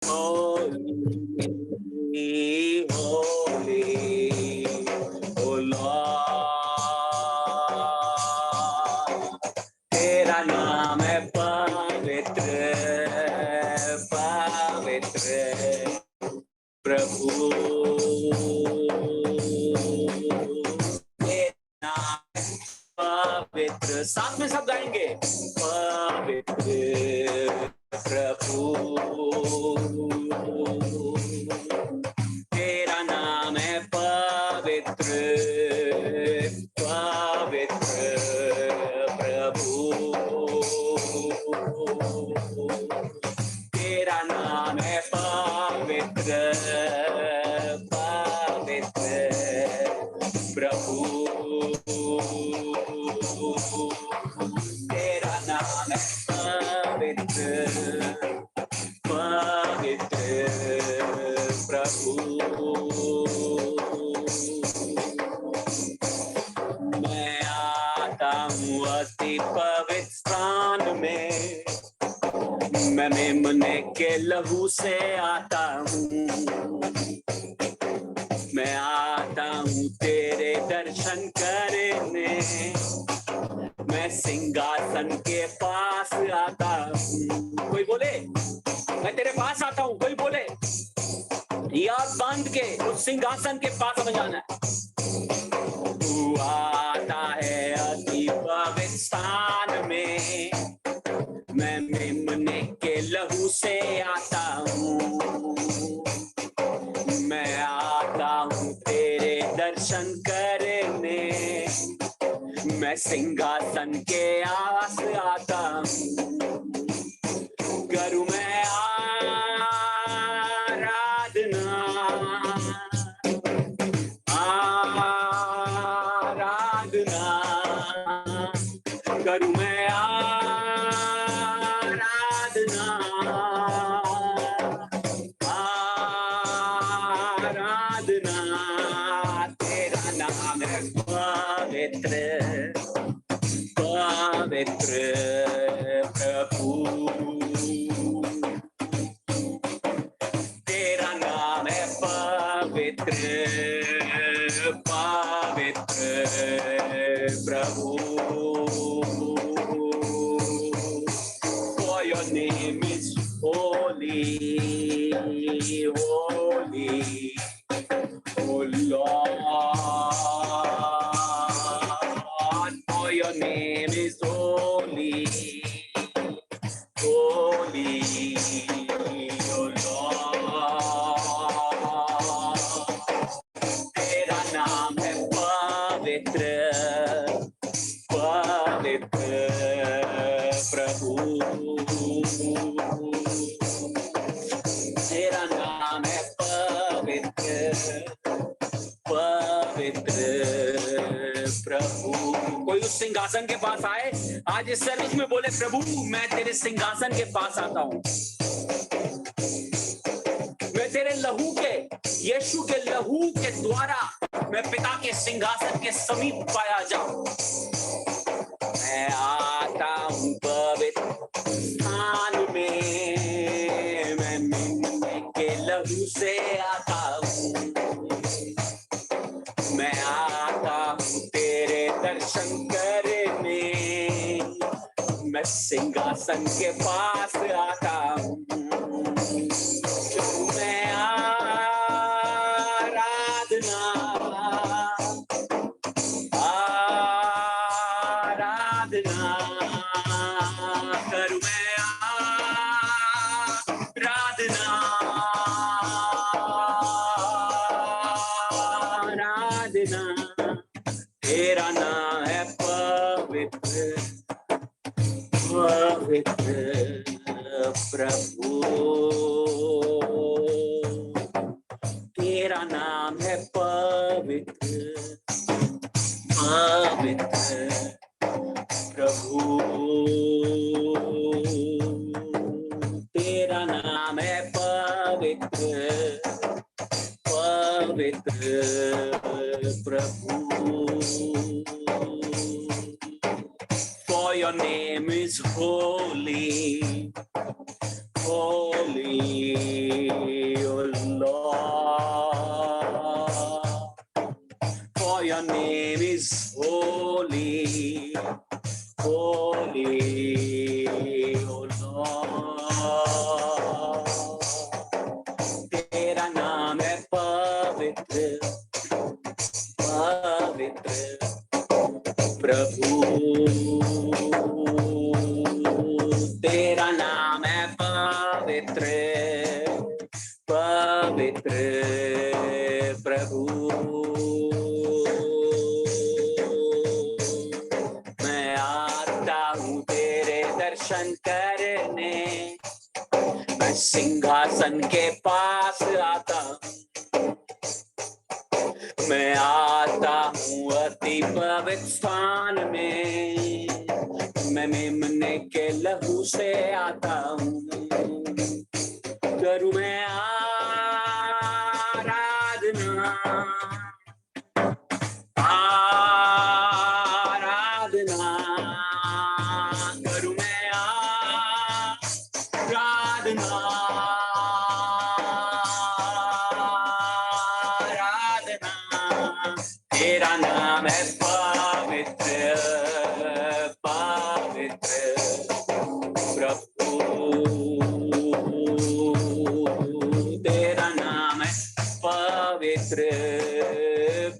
holy, holy, oh Lord. तेरा नाम है पवित्र, पवित्र प्रभु। तेरा नाम पवित्र, साथ में सब गाएंगे, पवित्र प्रभु। तेरा नाम है पवित्र, पवित्र प्रभु। तेरा नाम है पवित्र, पवित्र प्रभु। तेरा नाम है पवित्र, पवित्र प्रभु। मैं आता हूँ अति पवित्र स्थान में, मैं मेमने के लहू से आता हूँ। मैं आता हूँ तेरे दर्शन करने, मैं सिंहासन के पास आता हूँ। कोई बोले मैं तेरे पास आता हूँ, कोई बोले याद बांध के उस सिंहासन के पास में जाना है। तू आता है अति पवित्र स्थान में, मैं मेमने के लहू से आता हूँ। मैं आता हूँ तेरे दर्शन करने, मैं सिंहासन के आस आता हूँ। करूँ मैं आराधना, आराधना करूँ मैं आराधना, आराधना। तेरा नाम है पवित्र, पवित्र प्रभु। तेरा नाम है पवित्र, पवित्र प्रभु। For your name is holy, holy, oh Lord. For your name is holy, holy, oh Lord. तेरा नाम है पवित्र, पवित्र प्रभु। तेरा नाम है पवित्र, पवित्र प्रभु। कोई उस सिंहासन के पास आए आज इस सर्विस में, बोले प्रभु मैं तेरे सिंहासन के पास आता हूँ। मैं तेरे लहू के, यीशु के लहू के द्वारा मैं पिता के सिंहासन के समीप पाया जाऊं। मैं आता हूँ पवित्र स्थान में, मैं मेमने के लहू से आता हूँ। मैं आता हूँ तेरे दर्शन करने, मैं सिंहासन के पास आता हूँ। मैं आराधना, आराधना करूं मैं आराधना, आराधना। तेरा नाम है पवित्र, पवित्र प्रभु। तेरा नाम है पवित्र, पवित्र प्रभु। तेरा नाम है पवित्र, पवित्र प्रभु। For your name is holy, holy, पवित्र प्रभु, मैं आता हूँ तेरे दर्शन करने, मैं सिंहासन के पास आता हूँ, मैं आता हूँ अति पवित्र स्थान में, मैं मेमने के लहू से आता हूँ, करूँ मैं आराधना, आराधना, करूँ मैं आराधना, तेरा नाम है पवित्र, पवित्र प्रभु, तेरा नाम है पवित्र,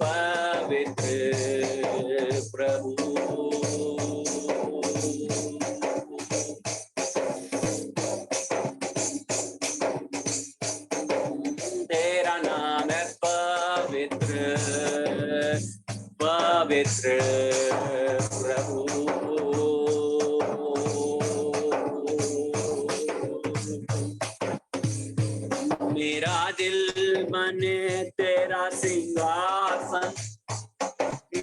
पवित्र प्रभु, तेरा नाम है पवित्र, पवित्र प्रभु, मेरा दिल बने तेरा सिंहासन,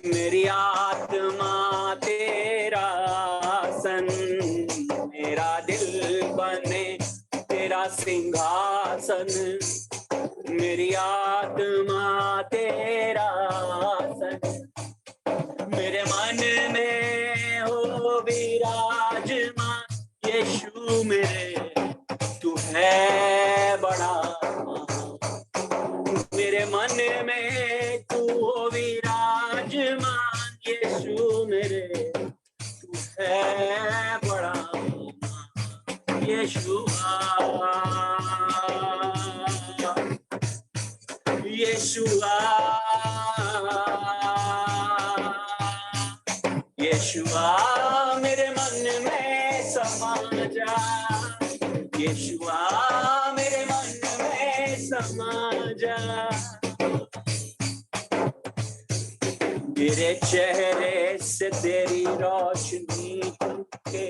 मेरी आत्मा तेरा आसन, मेरा दिल बने तेरा सिंहासन, मेरी आत्मा तेरा आसन, मेरे मन में हो विराजमान यीशु मेरे, तू है बड़ा, मेरे मन में तू हो विराजमान यीशु मेरे, तू है बड़ा, यीशुआ, यीशुआ, यीशुआ मेरे मन में समा जा, यीशुआ मेरे मन में समा जा, मेरे चेहरे से तेरी रोशनी चमके,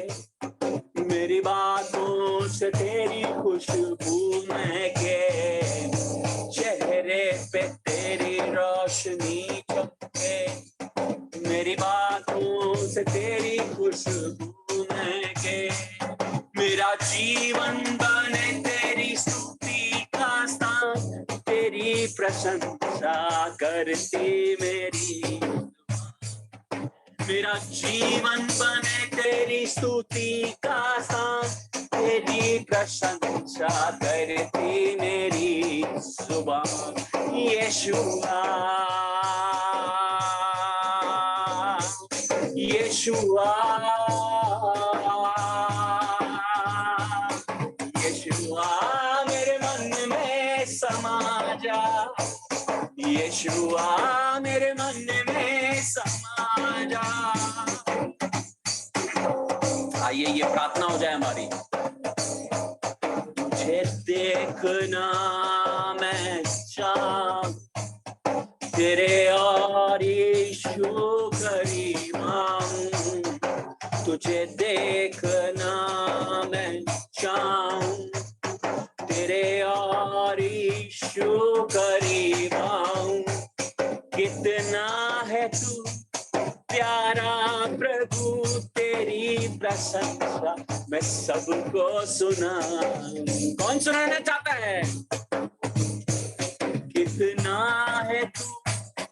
मेरी बातों से तेरी खुशबू महके, चेहरे पे तेरी रोशनी चमके, मेरी बातों से तेरी खुशबू महके, मेरा जीवन बने तेरी स्तुति का स्थान, तेरी प्रशंसा करती मेरी, मेरा जीवन बने तेरी स्तुति का स्थान, तेरी प्रशंसा करती मेरी जुबान, यीशुआ, यीशुआ, यीशुआ मेरे मन में समा जा, यीशुआ मेरे मन में समा जा। आइए ये प्रार्थना हो जाए हमारी। तुझे देखना मैं चाहूं, तेरे और यीशु करीब आऊं, तुझे देखना मैं चाहूं, तेरे और यीशु करीब आऊं, कितना है तू प्यारा प्रभु, तेरी प्रशंसा मैं सबको सुनाऊं। कौन सुनाना चाहता है? कितना है तू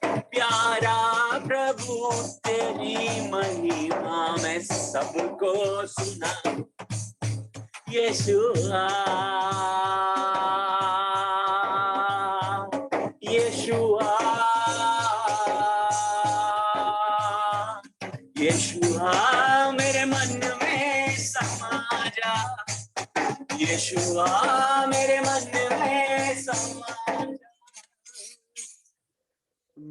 प्यारा प्रभु, तेरी महिमा मैं सबको सुनाऊं। यीशुआ, यीशुआ, यीशुआ मेरे मन में समा जा, यीशुआ मेरे मन में समा जा,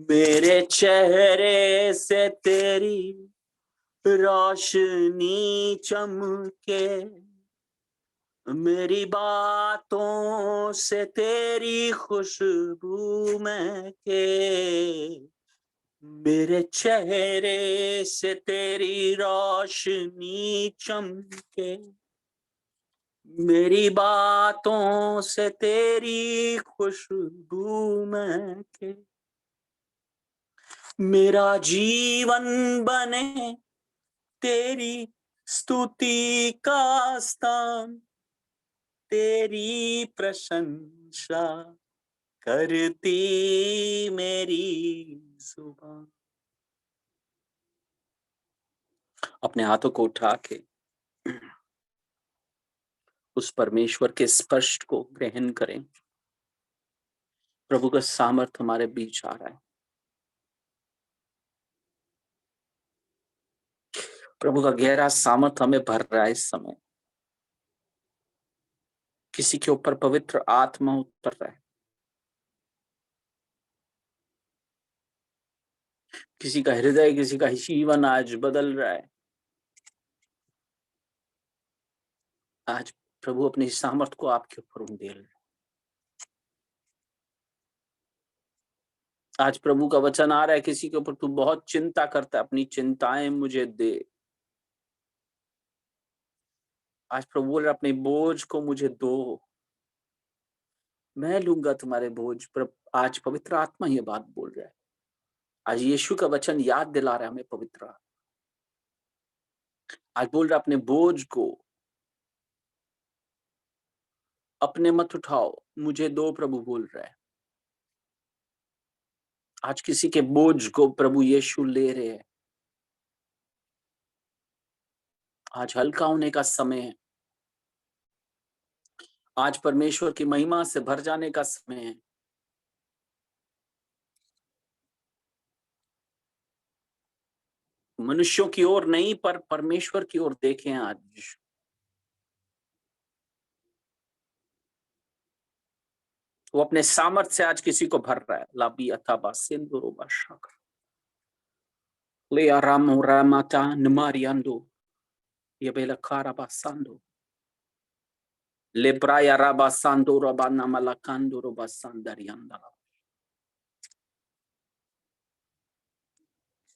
मेरे चेहरे से तेरी रोशनी चमके, मेरी बातों से तेरी खुशबू महके, मेरे चेहरे से तेरी रोशनी चमके, मेरी बातों से तेरी खुशबू महके, मेरा जीवन बने तेरी स्तुति का स्थान, तेरी प्रशंसा करती मेरी जुबान। अपने हाथों को उठा के उस परमेश्वर के स्पर्श को ग्रहण करें। प्रभु का सामर्थ हमारे बीच आ रहा है। प्रभु का गहरा सामर्थ हमें भर रहा है इस समय। किसी के ऊपर पवित्र आत्मा उतर रहा है, किसी का हृदय, किसी का जीवन आज बदल रहा है। आज प्रभु अपने सामर्थ को आपके ऊपर उंडेल रहे हैं। आज प्रभु का वचन आ रहा है, किसी के ऊपर तू बहुत चिंता करता है, अपनी चिंताएं मुझे दे। आज प्रभु बोल रहा है, अपने बोझ को मुझे दो, मैं लूंगा तुम्हारे बोझ। पर आज पवित्र आत्मा ये बात बोल रहा है। आज यीशु का वचन याद दिला रहा है हमें पवित्र आत्मा। आज बोल रहा है, अपने बोझ को अपने मत उठाओ, मुझे दो। प्रभु बोल रहा है। आज किसी के बोझ को प्रभु यीशु ले रहे हैं। आज हल्का होने का समय है। आज परमेश्वर की महिमा से भर जाने का समय है। मनुष्यों की ओर नहीं, पर परमेश्वर की ओर देखें। आज वो अपने सामर्थ्य से आज किसी को भर रहा है। लाबी अथाबा सिंदुरो बाशाक ले आराम रामाता नमारियांदो ये बेला खारा बासांदो ले ब्राया राबा सांदो रबाना मलाकांदो रबा सांदरियांदा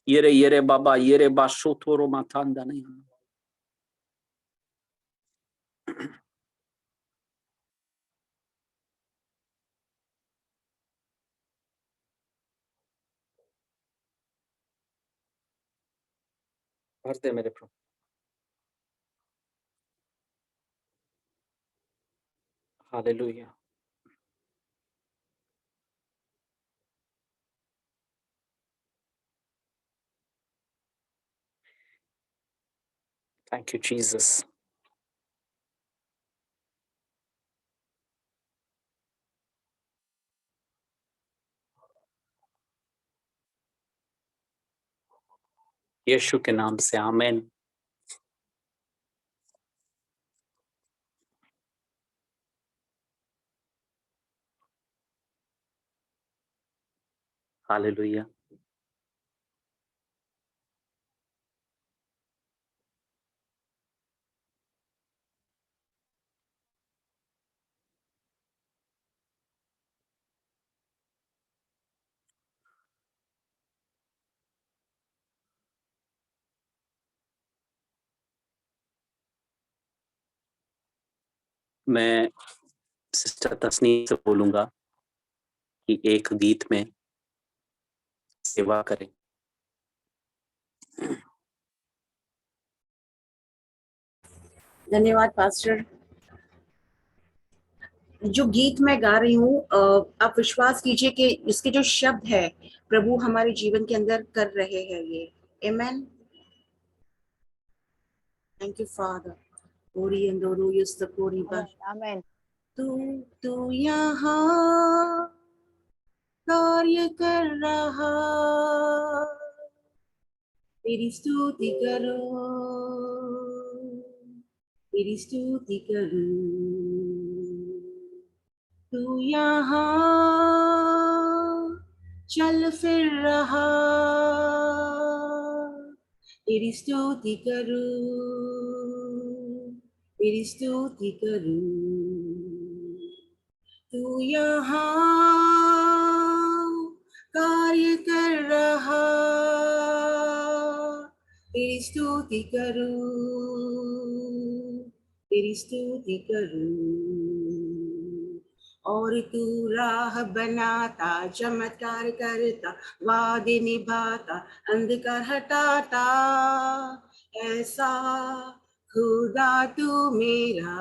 येरे बाबा येरे बाशोथोरो माथांदा नहीं। भर दे मेरे प्रभु। हालेलुया। Thank you Jesus. यीशु के नाम से आमीन। हालेलुया। मैं सिस्टर तस्नीम से बोलूंगा कि एक गीत में सेवा करें। धन्यवाद पास्टर। जो गीत मैं गा रही हूँ, आप विश्वास कीजिए कि इसके जो शब्द है प्रभु हमारे जीवन के अंदर कर रहे हैं ये। आमेन। Thank you father. ओरी अंदोरो यस्तकोरी बा। आमेन। तू यहाँ कार्य कर रहा, तेरी स्तुति करो, तेरी स्तुति करूं। तू यहाँ चल फिर रहा, तेरी स्तुति करूं, तेरी स्तुति करूं। तू यहाँ कार्य कर रहा, तेरी स्तुति करूं, तेरी स्तुति करूं। और तू राह बनाता, चमत्कार करता, वादे निभाता, अंधकार हटाता, ऐसा खुदा तू मेरा।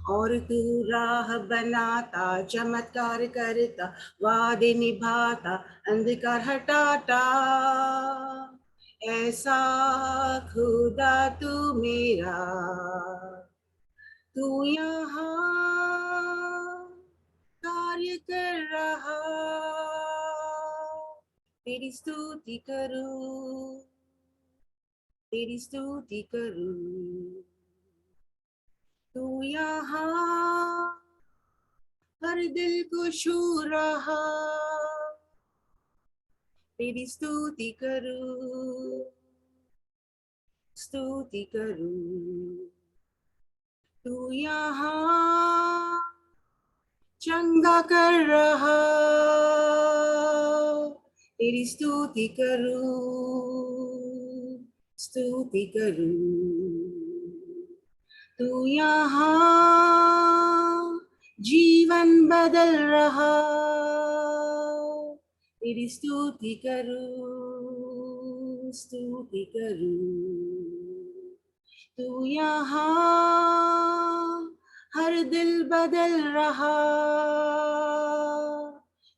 और तू राह बनाता, चमत्कार करता, वादे निभाता, अंधकार हटाता, ऐसा खुदा तू मेरा। तू यहाँ कार्य कर रहा, तेरी स्तुति करूं, तेरी स्तुति करूं। तू यहाँ हर दिल को छू रहा, तेरी स्तुति करूं, स्तुति करूं। तू यहाँ चंगा कर रहा, तेरी स्तुति करूं, स्तुति करूं। तू यहाँ जीवन बदल रहा, तेरी स्तुति करूं, स्तुति करूं। तू यहाँ हर दिल बदल रहा,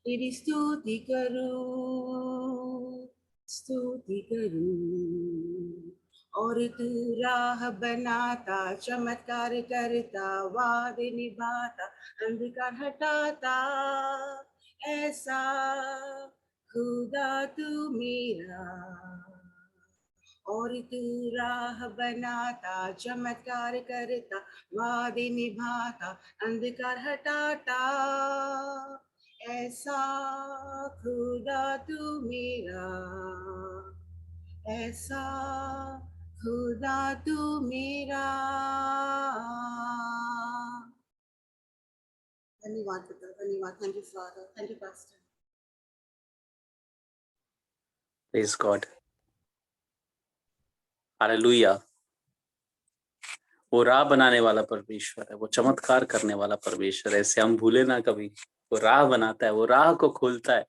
तेरी स्तुति करूं, स्तुति करूं। और तू राह बनाता, चमत्कार करता, वादे निभाता, अंधकार हटाता, ऐसा खुदा तू मेरा। और तू राह बनाता, चमत्कार करता, वादे निभाता, अंधकार हटाता, ऐसा खुदा तू मेरा, ऐसा खुदा तू मेरा। धन्यवाद पिता, धन्यवाद। Thank you father, thank you pastor. Praise God, hallelujah. वो राह बनाने वाला परमेश्वर है, वो चमत्कार करने वाला परमेश्वर है। ऐसे हम भूले ना कभी, वो राह बनाता है, वो राह को खोलता है।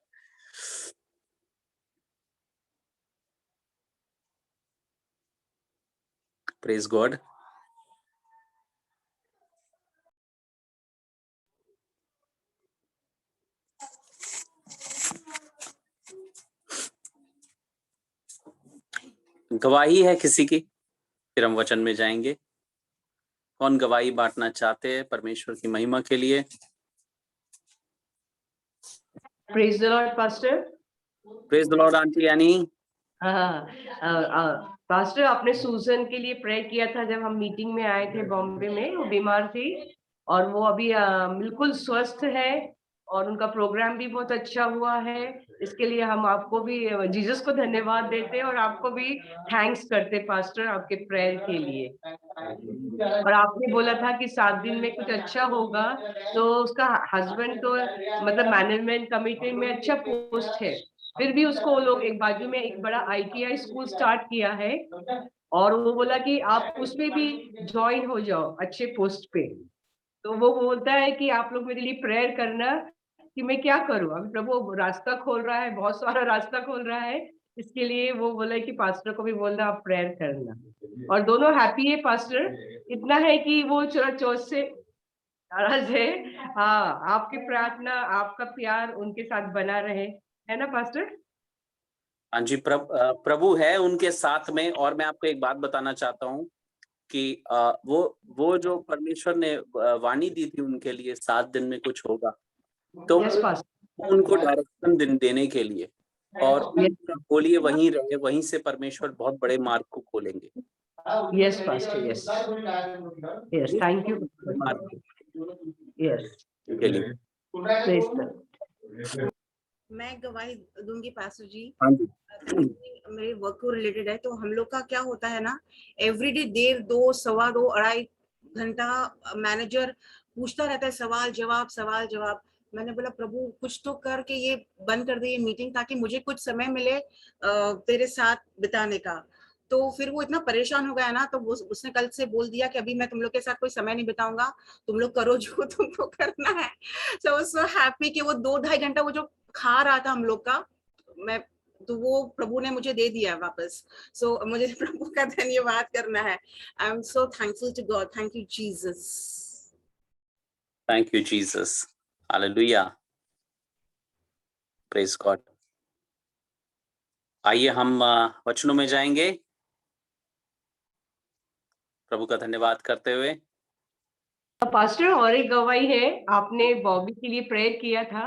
Praise God. गवाही है किसी की, फिर हम वचन में जाएंगे। कौन गवाही बांटना चाहते हैं परमेश्वर की महिमा के लिए? Praise the Lord pastor. Praise the Lord aunty यानी। पास्टर, आपने सूजन के लिए प्रे किया था जब हम मीटिंग में आए थे बॉम्बे में। वो बीमार थी और वो अभी बिल्कुल स्वस्थ है और उनका प्रोग्राम भी बहुत अच्छा हुआ है। इसके लिए हम आपको भी, जीसस को धन्यवाद देते हैं और आपको भी थैंक्स करते पास्टर, आपके प्रेयर के लिए। और आपने बोला था कि 7 दिन में कुछ अच्छा होगा, तो उसका हस्बैंड तो मतलब मैनेजमेंट कमेटी में अच्छा पोस्ट है, फिर भी उसको वो लोग एक बाजू में एक बड़ा ITI स्कूल स्टार्ट किया है और वो बोला कि आप उसमें भी ज्वाइन हो जाओ अच्छे पोस्ट पे। तो वो बोलता है कि आप लोग मेरे लिए प्रेयर करना कि मैं क्या करूं। अभी प्रभु रास्ता खोल रहा है, बहुत सारा रास्ता खोल रहा है, इसके लिए वो बोला कि पास्टर को भी बोलना आप प्रेयर करना। और दोनों हैप्पी है पास्टर, इतना है कि वो चोट से नाराज है। हाँ, आपकी प्रार्थना, आपका प्यार उनके साथ बना रहे, है ना पास्टर? हाँ जी, प्रभु है उनके साथ में। और मैं आपको एक बात बताना चाहता हूँ कि वो जो परमेश्वर ने वाणी दी थी उनके लिए 7 दिन में कुछ होगा, तो उनको डायरेक्शन देने के लिए, और बोलिए वहीं रहे, वहीं से परमेश्वर बहुत बड़े मार्ग को खोलेंगे। Yes pastor, yes yes, thank you. Yes, मैं गवाही दूंगी पास्टर जी। हाँ जी। मेरे वर्क को रिलेटेड है। तो हम लोग का क्या होता है ना, एवरीडे 1.5, 2, 2.25, 2.5 घंटा मैनेजर पूछता रहता है सवाल जवाब। मैंने बोला प्रभु कुछ तो कर के ये बंद कर दे ये मीटिंग, ताकि मुझे कुछ समय मिले तेरे साथ बिताने का। तो फिर वो इतना परेशान हो गया ना, तो उसने कल से बोल दिया कि अभी मैं तुम लोग के साथ कोई समय नहीं बिताऊंगा, तुम लोग करो जो तुमको करना है। सो सो हैप्पी कि वो 2-2.5 घंटा वो जो खा रहा था हम लोग का, मैं तो वो प्रभु ने मुझे दे दिया वापस। सो मुझे प्रभु का धन्यवाद करना है। I am so thankful to God. Thank you Jesus. Thank you Jesus. Hallelujah, praise God. आइए हम वचनों में जाएंगे प्रभु का धन्यवाद करते हुए। पास्टर और एक गवाही है, आपने बॉबी के लिए प्रेयर किया था।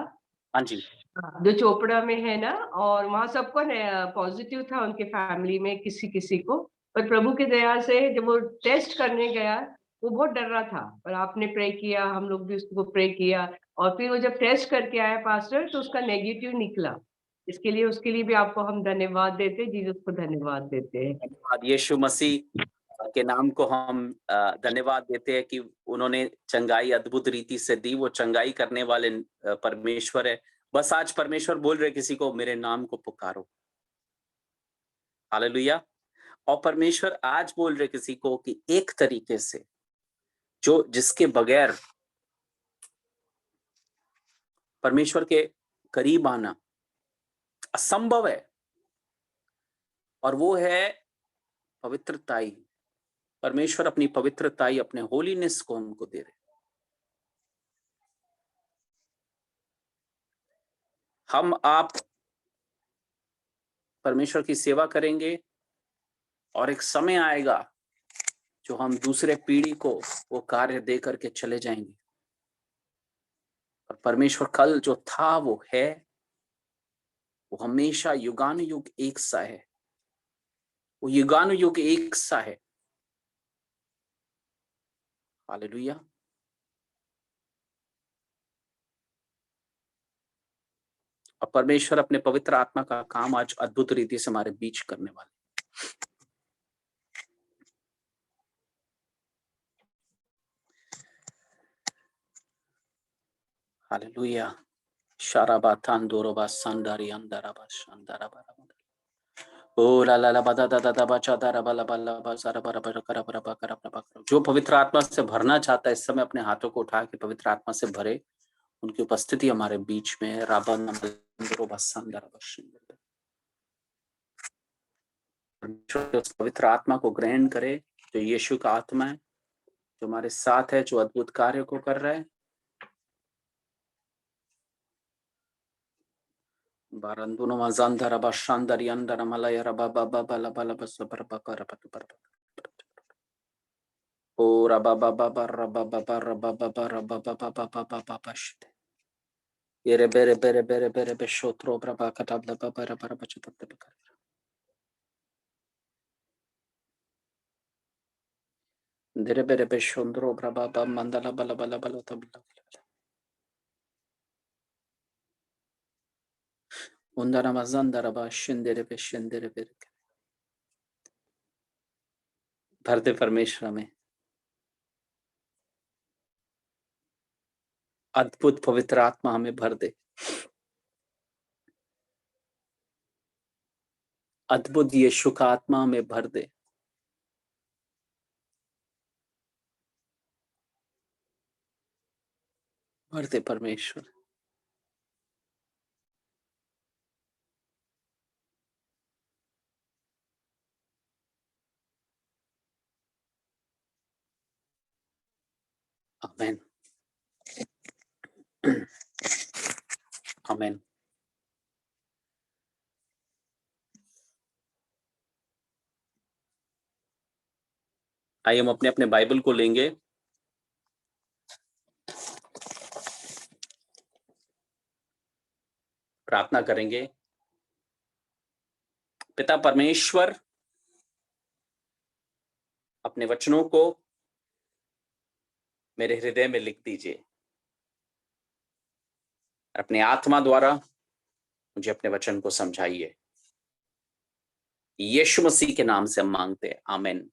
हाँ जी, जो चोपड़ा में है ना, और वहाँ सबको पॉजिटिव था उनके फैमिली में किसी किसी को, पर प्रभु की दया से जब वो टेस्ट करने गया वो बहुत डर रहा था, और आपने प्रे किया, हम लोग भी उसको प्रे किया, और फिर वो जब टेस्ट करके आया पास्टर तो उसका नेगेटिव निकला। उसके लिए भी आपको हम धन्यवाद देते हैं, जीसस को धन्यवाद देते हैं। धन्यवाद यीशु मसीह के नाम को हम धन्यवाद देते हैं कि उन्होंने चंगाई अद्भुत रीति से दी। वो चंगाई करने वाले परमेश्वर है। बस आज परमेश्वर बोल रहे किसी को मेरे नाम को पुकारो। हालेलुया। और परमेश्वर आज बोल रहे किसी को कि एक तरीके से जो जिसके बगैर परमेश्वर के करीब आना असंभव है, और वो है पवित्रताई। परमेश्वर अपनी पवित्रताई, अपने होलीनेस को हमको दे रहे। हम आप परमेश्वर की सेवा करेंगे, और एक समय आएगा जो हम दूसरे पीढ़ी को वो कार्य दे करके चले जाएंगे। और परमेश्वर कल जो था वो है, वो हमेशा युगानुयुग एक सा है। वो युगानुयुग एक सा है। हालेलुया। और परमेश्वर अपने पवित्र आत्मा का काम आज अद्भुत रीति से हमारे बीच करने वाले। हालेलुया। शाराबातान दोरोबा संदारी अंदराबा शांदाराबा। ओ ला ला ला बदा दा दा दा बचा दा रा बला बला बसारा बरा बरा करा बरा करा बरा। जो पवित्र आत्मा से भरना चाहता है इस समय अपने हाथों को उठा के पवित्र आत्मा से भरे। उनकी उपस्थिति हमारे बीच में है। राबन दोरोबा संदाराबा शिंदर। उस पवित्र आत्मा को ग्रहण करे जो यीशु का आत्मा है, जो हमारे साथ है, जो अद्भुत कार्य को कर रहा है। बारंदुनो मजांदर बशांदर यंदर मलय रबा बाबा बला बला बस बरबा कर पर ओ रबा बाबा रबा बाबा रबा बाबा रबा बाबा बाबा बाबा बशते ये रे बेरे बेरे बेरे बेरे बेशोत्रो प्रभा कटाब लबा बरा बरा बचत कर धीरे बेरे बेशोंद्रो प्रभा बा मंदला बला बला बला तब उंदरा मजांदर बा शिंदरे बेरे भरते परमेश्वर में अद्भुत पवित्र आत्मा हमें भर दे। अद्भुत यीशु का आत्मा हमें भर दे। भर दे परमेश्वर। आमेन आमेन। आइए हम अपने अपने बाइबल को लेंगे। प्रार्थना करेंगे। पिता परमेश्वर, अपने वचनों को मेरे हृदय में लिख दीजिए। अपने आत्मा द्वारा मुझे अपने वचन को समझाइए। यीशु मसीह के नाम से हम मांगते हैं, आमीन।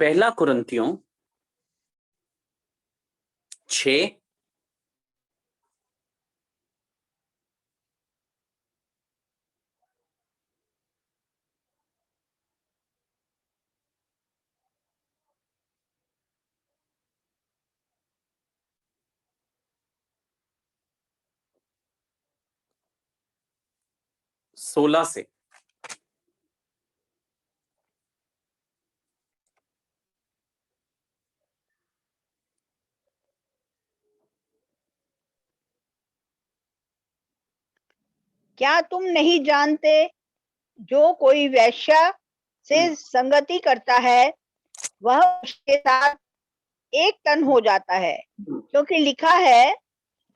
पहला कुरिन्थियों 6 16 से। क्या तुम नहीं जानते, जो कोई वेश्या से संगति करता है वह उसके साथ एक तन हो जाता है, क्योंकि लिखा है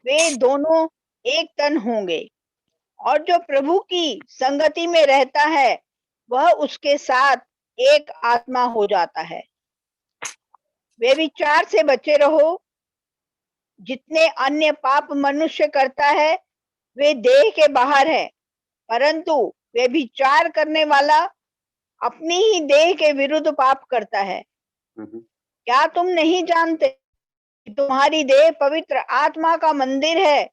वे दोनों एक तन होंगे। और जो प्रभु की संगति में रहता है वह उसके साथ एक आत्मा हो जाता है। वे विचार से बचे रहो। जितने अन्य पाप मनुष्य करता है वे देह के बाहर है, परंतु वे विचार करने वाला अपनी ही देह के विरुद्ध पाप करता है। क्या तुम नहीं जानते कि तुम्हारी देह पवित्र आत्मा का मंदिर है,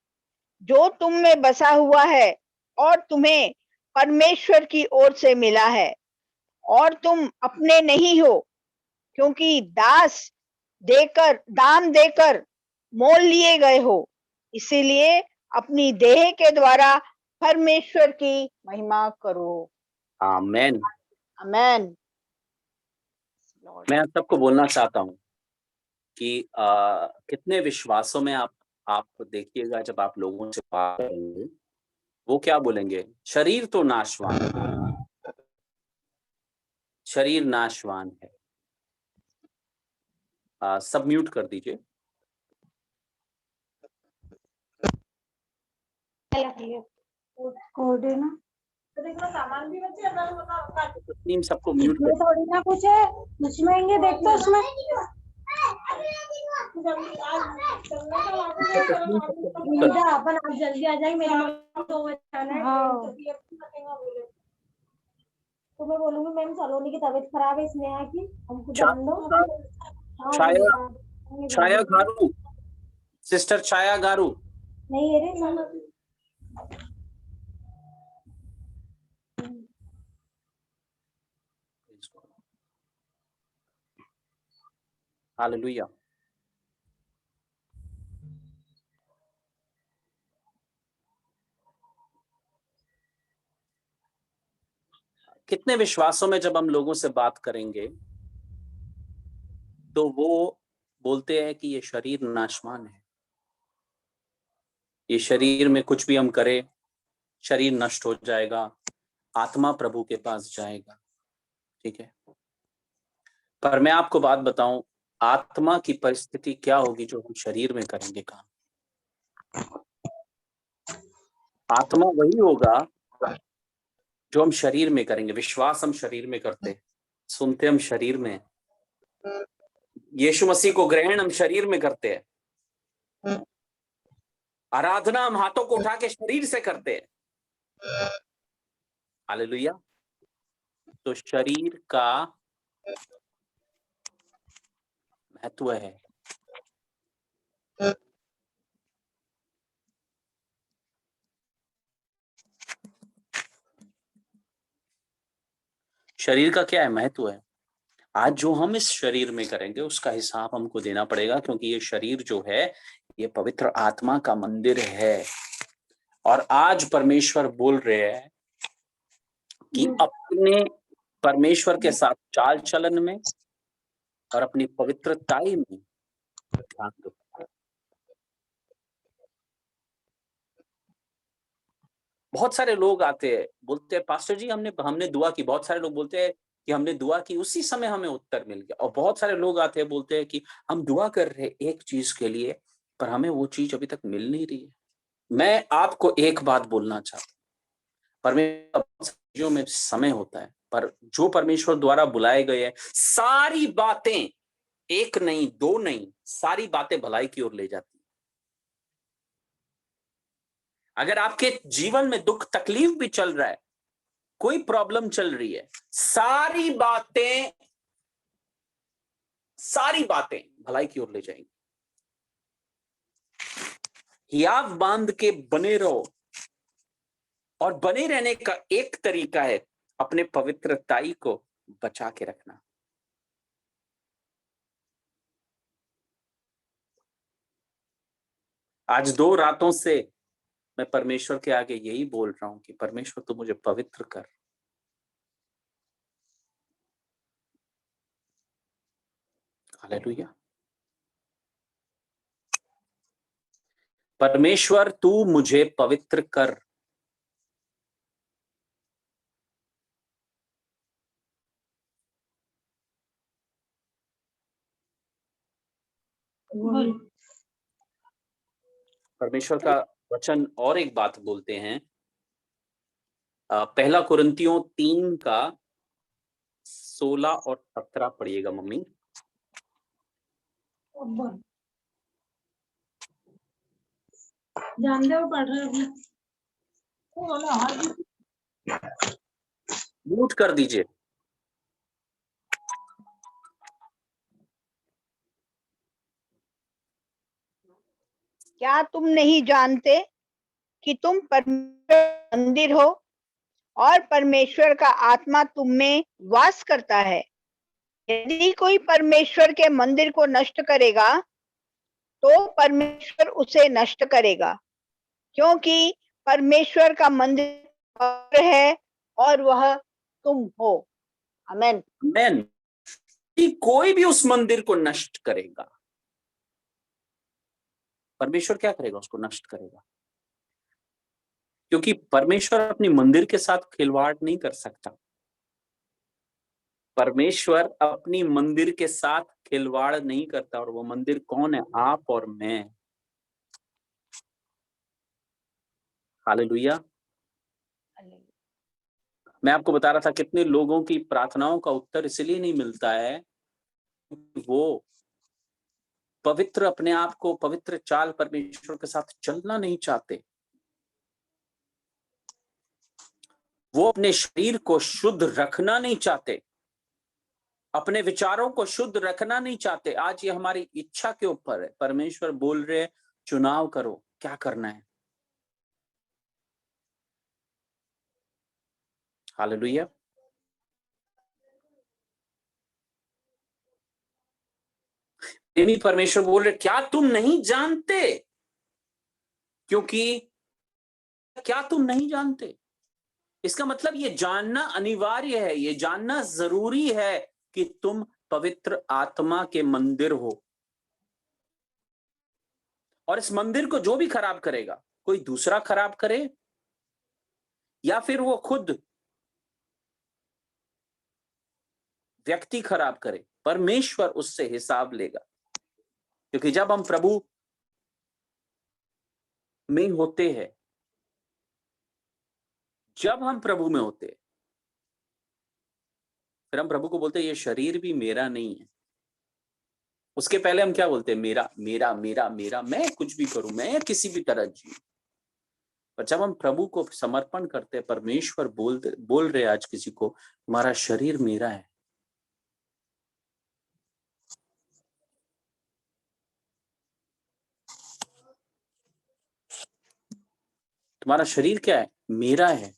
जो तुम में बसा हुआ है और तुम्हें परमेश्वर की ओर से मिला है, और तुम अपने नहीं हो, क्योंकि दाम देकर मोल लिए गए हो। इसीलिए अपनी देह के द्वारा परमेश्वर की महिमा करो। आमेन। आमेन। मैं आप सबको बोलना चाहता हूं कि कितने विश्वासों में आप देखिएगा, जब आप लोगों से बात करेंगे वो क्या बोलेंगे, शरीर तो नाशवान है, शरीर नाशवान है। सब म्यूट कर दीजिए। सामान भी बचे टीम सबको म्यूट कर। थोड़ी ना कुछ है उसमें, देखते उसमें अपन आज जल्दी आ जाएंगे। मेरी तो मैं बोलूंगी मैम सलोनी की तबीयत खराब है, इसलिए है कि हमको जान दो। छाया गारू, सिस्टर छाया गारू नहीं है रे। हालेलुया। कितने विश्वासों में जब हम लोगों से बात करेंगे तो वो बोलते हैं कि ये शरीर नाशवान है, ये शरीर में कुछ भी हम करें शरीर नष्ट हो जाएगा, आत्मा प्रभु के पास जाएगा। ठीक है, पर मैं आपको बात बताऊं, आत्मा की परिस्थिति क्या होगी जो हम शरीर में करेंगे काम। आत्मा वही होगा जो हम शरीर में करेंगे। विश्वास हम शरीर में करते, सुनते हम शरीर में, यीशु मसीह को ग्रहण हम शरीर में करते हैं, आराधना हम हाथों को उठा के शरीर से करते हैं। हालेलुया। तो शरीर का महत्व है। शरीर का क्या है, महत्व है। आज जो हम इस शरीर में करेंगे उसका हिसाब हमको देना पड़ेगा, क्योंकि ये शरीर जो है ये पवित्र आत्मा का मंदिर है। और आज परमेश्वर बोल रहे हैं कि अपने परमेश्वर के साथ चाल चलन में और अपनी पवित्रताई में ध्यान दो। बहुत सारे लोग आते हैं, बोलते हैं पास्टर जी हमने दुआ की। बहुत सारे लोग बोलते हैं कि हमने दुआ की, उसी समय हमें उत्तर मिल गया। और बहुत सारे लोग आते हैं बोलते हैं कि हम दुआ कर रहे एक चीज के लिए, पर हमें वो चीज अभी तक मिल नहीं रही है। मैं आपको एक बात बोलना चाहता हूँ, परमेश्वर में समय होता है, पर जो परमेश्वर द्वारा बुलाए गए हैं, सारी बातें, एक नहीं दो नहीं, सारी बातें भलाई की ओर ले जाती। अगर आपके जीवन में दुख तकलीफ भी चल रहा है, कोई प्रॉब्लम चल रही है, सारी बातें सारी बातें भलाई की ओर ले जाएंगी। हियाव बांध के बने रहो, और बने रहने का एक तरीका है अपने पवित्रताई को बचा के रखना। आज 2 रातों से मैं परमेश्वर के आगे यही बोल रहा हूं कि परमेश्वर तू मुझे पवित्र कर। हालेलुया। परमेश्वर तू मुझे पवित्र कर। परमेश्वर का वचन और एक बात बोलते हैं, पहला कुरिन्थियों 3 का 16 और 17 पढ़िएगा मम्मी। जानते हो पढ़ रहे म्यूट कर दीजिए। क्या तुम नहीं जानते कि तुम परमेश्वर का मंदिर हो और परमेश्वर का आत्मा तुम में वास करता है? यदि कोई परमेश्वर के मंदिर को नष्ट करेगा तो परमेश्वर उसे नष्ट करेगा, क्योंकि परमेश्वर का मंदिर पवित्र है और वह तुम हो। आमेन। आमेन। कोई भी उस मंदिर को नष्ट करेगा, परमेश्वर क्या करेगा? उसको नष्ट करेगा, क्योंकि परमेश्वर अपनी मंदिर के साथ खिलवाड़ नहीं कर सकता। परमेश्वर अपनी मंदिर के साथ खिलवाड़ नहीं करता, और वो मंदिर कौन है? आप और मैं। हालेलुया। मैं आपको बता रहा था कितने लोगों की प्रार्थनाओं का उत्तर इसलिए नहीं मिलता है, वो पवित्र, अपने आप को पवित्र चाल परमेश्वर के साथ चलना नहीं चाहते। वो अपने शरीर को शुद्ध रखना नहीं चाहते, अपने विचारों को शुद्ध रखना नहीं चाहते। आज ये हमारी इच्छा के ऊपर है। परमेश्वर बोल रहे हैं चुनाव करो, क्या करना है। हालेलुया। परमेश्वर बोल रहे क्या तुम नहीं जानते? क्योंकि क्या तुम नहीं जानते, इसका मतलब ये जानना अनिवार्य है, ये जानना जरूरी है कि तुम पवित्र आत्मा के मंदिर हो। और इस मंदिर को जो भी खराब करेगा, कोई दूसरा खराब करे या फिर वो खुद व्यक्ति खराब करे, परमेश्वर उससे हिसाब लेगा। क्योंकि जब हम प्रभु में होते हैं, जब हम प्रभु में होते हैं, फिर हम प्रभु को बोलते हैं ये शरीर भी मेरा नहीं है। उसके पहले हम क्या बोलते हैं? मेरा मेरा मेरा मेरा, मैं कुछ भी करूं, मैं किसी भी तरह जी। पर जब हम प्रभु को समर्पण करते हैं, परमेश्वर बोल रहे आज किसी को, तुम्हारा शरीर मेरा है। तुम्हारा शरीर क्या है? मेरा है।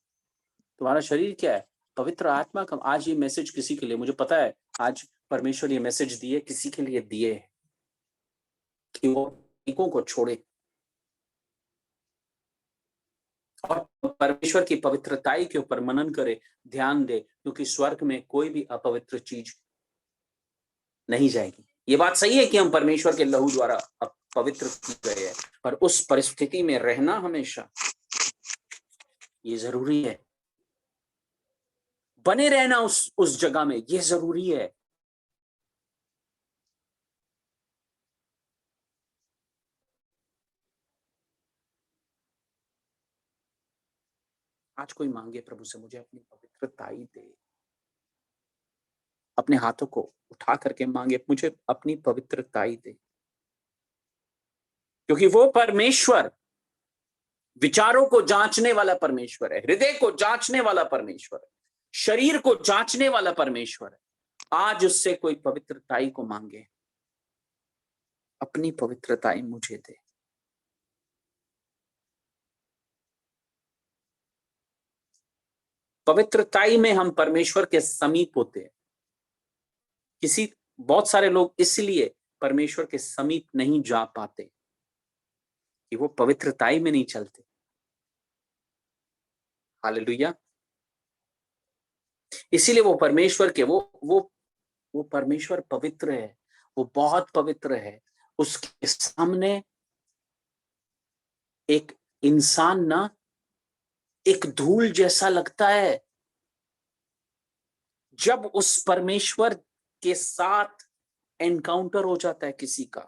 तुम्हारा शरीर क्या है? पवित्र आत्मा का। आज ये मैसेज किसी के लिए, मुझे पता है आज परमेश्वर ये मैसेज दिए, किसी के लिए दिए है कि वो तरीकों को छोड़े और परमेश्वर की पवित्रताई के ऊपर मनन करे, ध्यान दे, क्योंकि स्वर्ग में कोई भी अपवित्र चीज नहीं जाएगी। ये बात सही है कि हम परमेश्वर के लहू द्वारा पवित्र किए गए हैं, पर उस परिस्थिति में रहना हमेशा ये जरूरी है। बने रहना उस जगह में ये जरूरी है। आज कोई मांगे प्रभु से, मुझे अपनी पवित्रताई दे। अपने हाथों को उठा करके मांगे, मुझे अपनी पवित्रताई दे। क्योंकि वो परमेश्वर विचारों को जांचने वाला परमेश्वर है, हृदय को जांचने वाला परमेश्वर है, शरीर को जांचने वाला परमेश्वर है। आज उससे कोई पवित्रताई को मांगे। अपनी पवित्रताई मुझे दे। पवित्रताई में हम परमेश्वर के समीप होते हैं। बहुत सारे लोग इसलिए परमेश्वर के समीप नहीं जा पाते कि वो पवित्रताई में नहीं चलते। हालेलुया। इसीलिए वो परमेश्वर के वो परमेश्वर पवित्र है, वो बहुत पवित्र है। उसके सामने एक इंसान ना एक धूल जैसा लगता है। जब उस परमेश्वर के साथ एनकाउंटर हो जाता है किसी का,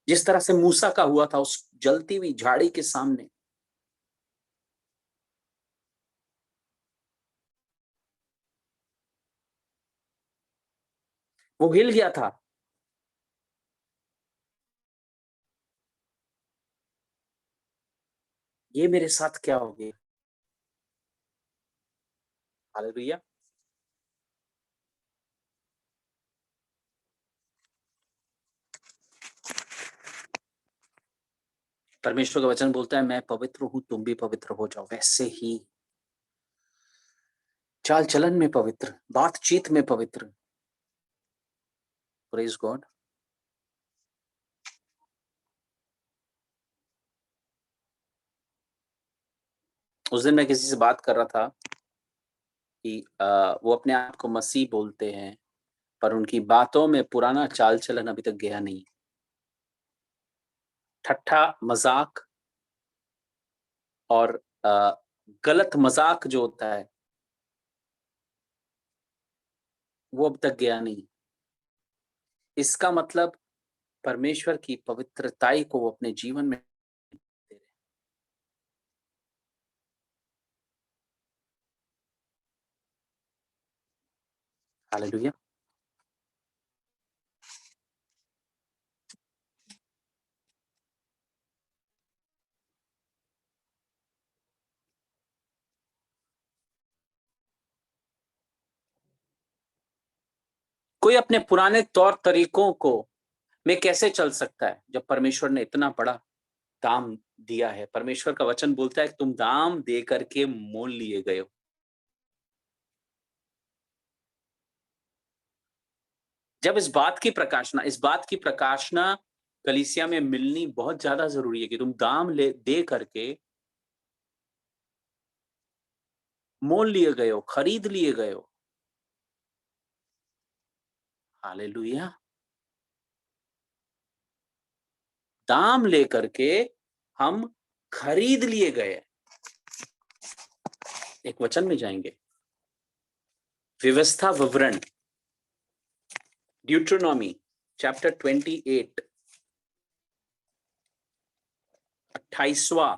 जिस तरह से मूसा का हुआ था उस जलती हुई झाड़ी के सामने, वो हिल गया था। ये मेरे साथ क्या हो गया? हालेलुया। परमेश्वर का वचन बोलता है मैं पवित्र हूं, तुम भी पवित्र हो जाओ। वैसे ही चाल चलन में पवित्र, बातचीत में पवित्र। Praise God. उस दिन मैं किसी से बात कर रहा था कि वो अपने आप को मसीह बोलते हैं, पर उनकी बातों में पुराना चाल चलन अभी तक गया नहीं। ठट्ठा मजाक और गलत मजाक जो होता है वो अब तक गया नहीं। इसका मतलब परमेश्वर की पवित्रताई को वो अपने जीवन में दे रहे हैं। हालेलुया। कोई अपने पुराने तौर तरीकों को में कैसे चल सकता है जब परमेश्वर ने इतना बड़ा दाम दिया है? परमेश्वर का वचन बोलता है कि तुम दाम दे करके मोल लिए गए हो। जब इस बात की प्रकाशना कलीसिया में मिलनी बहुत ज्यादा जरूरी है कि तुम दाम दे करके मोल लिए गए हो, खरीद लिए गए हो। हालेलुया। दाम लेकर के हम खरीद लिए गए। एक वचन में जाएंगे, व्यवस्था विवरण, ड्यूट्रोनॉमी चैप्टर 28, 28वां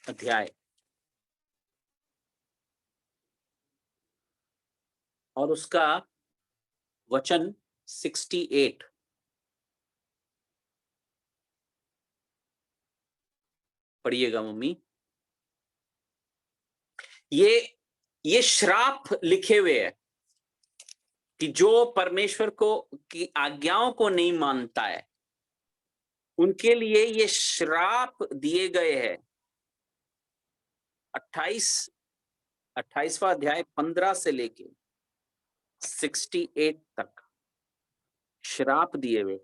अध्याय और उसका वचन 68। पढ़िएगा मम्मी। ये श्राप लिखे हुए है कि जो परमेश्वर को की आज्ञाओं को नहीं मानता है उनके लिए ये श्राप दिए गए हैं। 28वां अध्याय 15 से लेके 68 तक श्राप दिए हुए।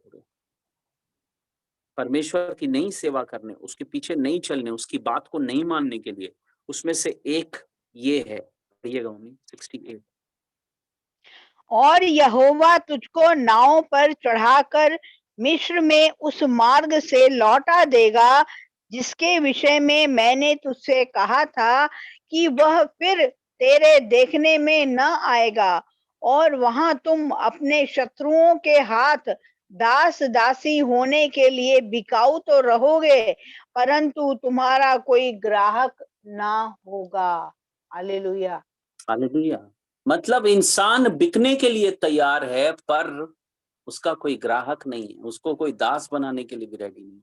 परमेश्वर की नहीं सेवा करने, उसके पीछे नहीं चलने, उसकी बात को नहीं मानने के लिए, उसमें से एक ये है। पढ़िएगा मम्मी 68। और यहोवा तुझको नाव पर चढ़ाकर मिस्र में उस मार्ग से लौटा देगा जिसके विषय में मैंने तुझसे कहा था कि वह फिर तेरे देखने में न आएगा, और वहां तुम अपने शत्रुओं के हाथ दास दासी होने के लिए बिकाऊ तो रहोगे, परंतु तुम्हारा कोई ग्राहक ना होगा। हालेलुया। हालेलुया। मतलब इंसान बिकने के लिए तैयार है पर उसका कोई ग्राहक नहीं है, उसको कोई दास बनाने के लिए भी रेडी नहीं।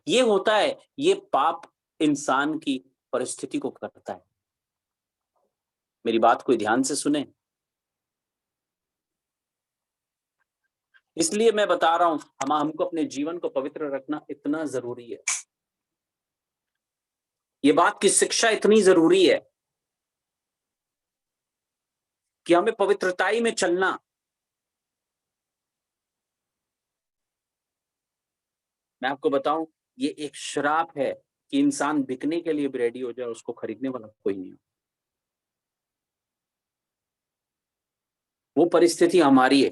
ये होता है, ये पाप इंसान की परिस्थिति को करता है। मेरी बात कोई ध्यान से सुने। इसलिए मैं बता रहा हूं, हमको अपने जीवन को पवित्र रखना इतना जरूरी है। ये बात की शिक्षा इतनी जरूरी है कि हमें पवित्रताई में चलना। मैं आपको बताऊं, ये एक श्राप है कि इंसान बिकने के लिए भी रेडी हो जाए, उसको खरीदने वाला कोई नहीं हो। वो परिस्थिति हमारी है,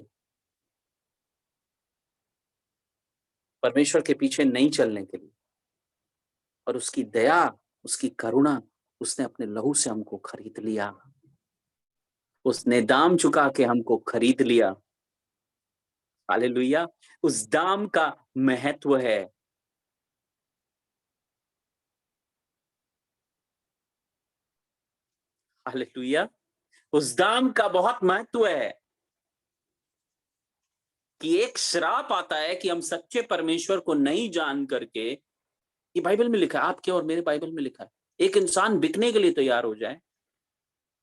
परमेश्वर के पीछे नहीं चलने के लिए। और उसकी दया, उसकी करुणा, उसने अपने लहू से हमको खरीद लिया। उसने दाम चुका के हमको खरीद लिया। हालेलुया। उस दाम का महत्व है। हालेलुया। उस दाम का बहुत महत्व है कि एक श्राप आता है कि हम सच्चे परमेश्वर को नहीं जान करके, ये बाइबल में लिखा है, आपके और मेरे बाइबल में लिखा है, एक इंसान बिकने के लिए तैयार हो जाए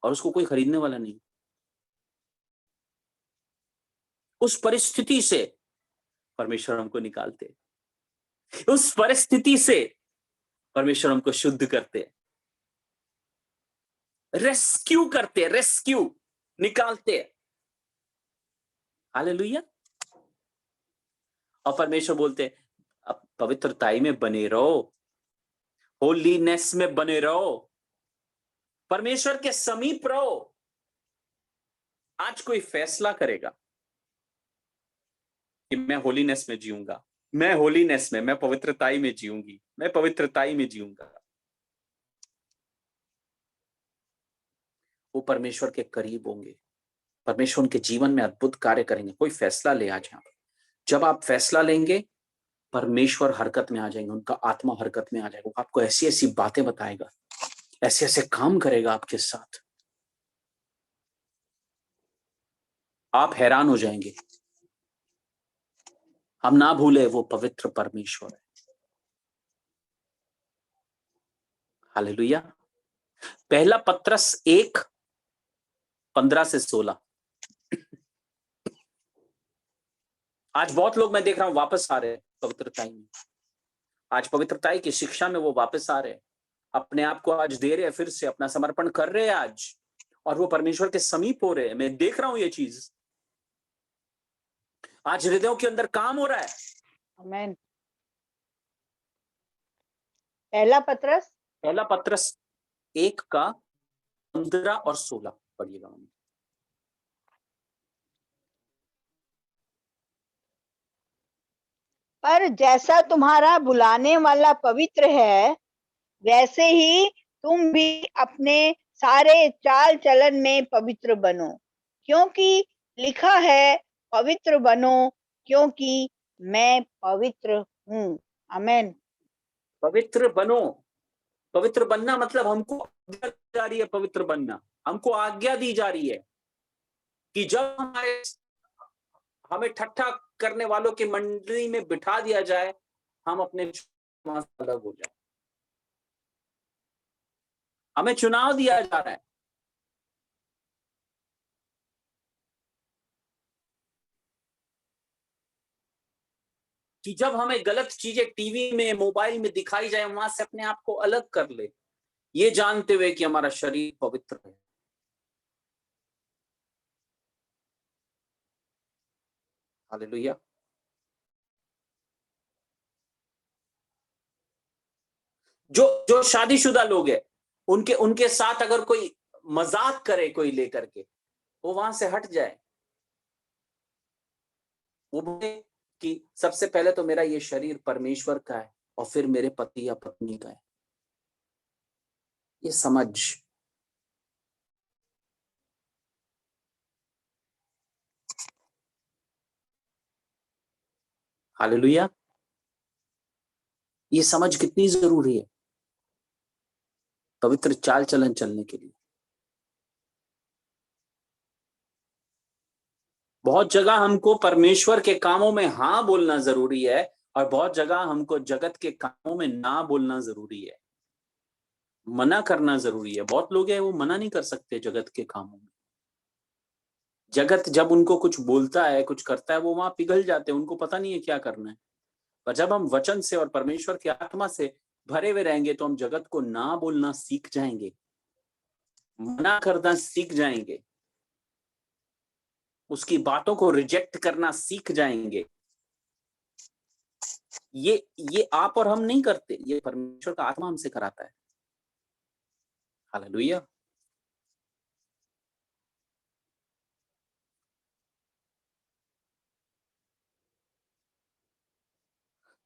और उसको कोई खरीदने वाला नहीं। उस परिस्थिति से परमेश्वर हमको निकालते, उस परिस्थिति से परमेश्वर हमको शुद्ध करते, रेस्क्यू करते, रेस्क्यू निकालते। हालेलुया। और परमेश्वर बोलते अब पवित्रताई में बने रहो, होलीनेस में बने रहो, परमेश्वर के समीप रहो। आज कोई फैसला करेगा कि मैं होलीनेस में जीऊंगा, मैं होलीनेस में, मैं पवित्रताई में जीऊंगी, मैं पवित्रताई में जीऊंगा, वो परमेश्वर के करीब होंगे, परमेश्वर उनके जीवन में अद्भुत कार्य करेंगे। कोई फैसला ले आज यहाँ। जब आप फैसला लेंगे, परमेश्वर हरकत में आ जाएंगे, उनका आत्मा हरकत में आ जाएगा। आपको ऐसी ऐसी बातें बताएगा, ऐसे ऐसे काम करेगा आपके साथ, आप हैरान हो जाएंगे। हम ना भूले वो पवित्र परमेश्वर है। हालेलुया। पहला पत्रस 1:15-16। आज बहुत लोग मैं देख रहा हूं वापस आ रहे हैं पवित्रताई में। आज पवित्रताई की शिक्षा में वो वापस आ रहे हैं, अपने आप को आज दे रहे हैं, फिर से अपना समर्पण कर रहे हैं आज, और वो परमेश्वर के समीप हो रहे हैं। मैं देख रहा हूं ये चीज आज हृदयों के अंदर काम हो रहा है। आमेन। पहला पत्रस 1:15 और 16 पढ़िएगा। पर जैसा तुम्हारा बुलाने वाला पवित्र है, वैसे ही तुम भी अपने सारे चाल चलन में पवित्र बनो, क्योंकि लिखा है, पवित्र बनो क्योंकि मैं पवित्र हूँ। आमेन। पवित्र बनो। पवित्र बनना मतलब हमको आज्ञा दी जा रही है, पवित्र बनना हमको आज्ञा दी जा रही है कि जब हमें ठट्ठा करने वालों की मंडली में बिठा दिया जाए, हम अपने वहां से अलग हो जाए। हमें चुनाव दिया जा रहा है। कि जब हमें गलत चीजें टीवी में, मोबाइल में दिखाई जाए, वहां से अपने आप को अलग कर ले, ये जानते हुए कि हमारा शरीर पवित्र है। हालेलुया। जो शादीशुदा लोग हैं, उनके साथ अगर कोई मजाक करे कोई लेकर के, वो वहां से हट जाए। वो बोले कि सबसे पहले तो मेरा ये शरीर परमेश्वर का है और फिर मेरे पति या पत्नी का है। ये समझ। हालेलुया। ये समझ कितनी जरूरी है पवित्र चाल चलन चलने के लिए। बहुत जगह हमको परमेश्वर के कामों में हाँ बोलना जरूरी है, और बहुत जगह हमको जगत के कामों में ना बोलना जरूरी है, मना करना जरूरी है। बहुत लोग हैं वो मना नहीं कर सकते जगत के कामों में। जगत जब उनको कुछ बोलता है, कुछ करता है, वो वहां पिघल जाते हैं, उनको पता नहीं है क्या करना है। पर जब हम वचन से और परमेश्वर की आत्मा से भरे हुए रहेंगे तो हम जगत को ना बोलना सीख जाएंगे, मना करना सीख जाएंगे, उसकी बातों को रिजेक्ट करना सीख जाएंगे। ये आप और हम नहीं करते, ये परमेश्वर का आत्मा हमसे कराता है। हालेलुया।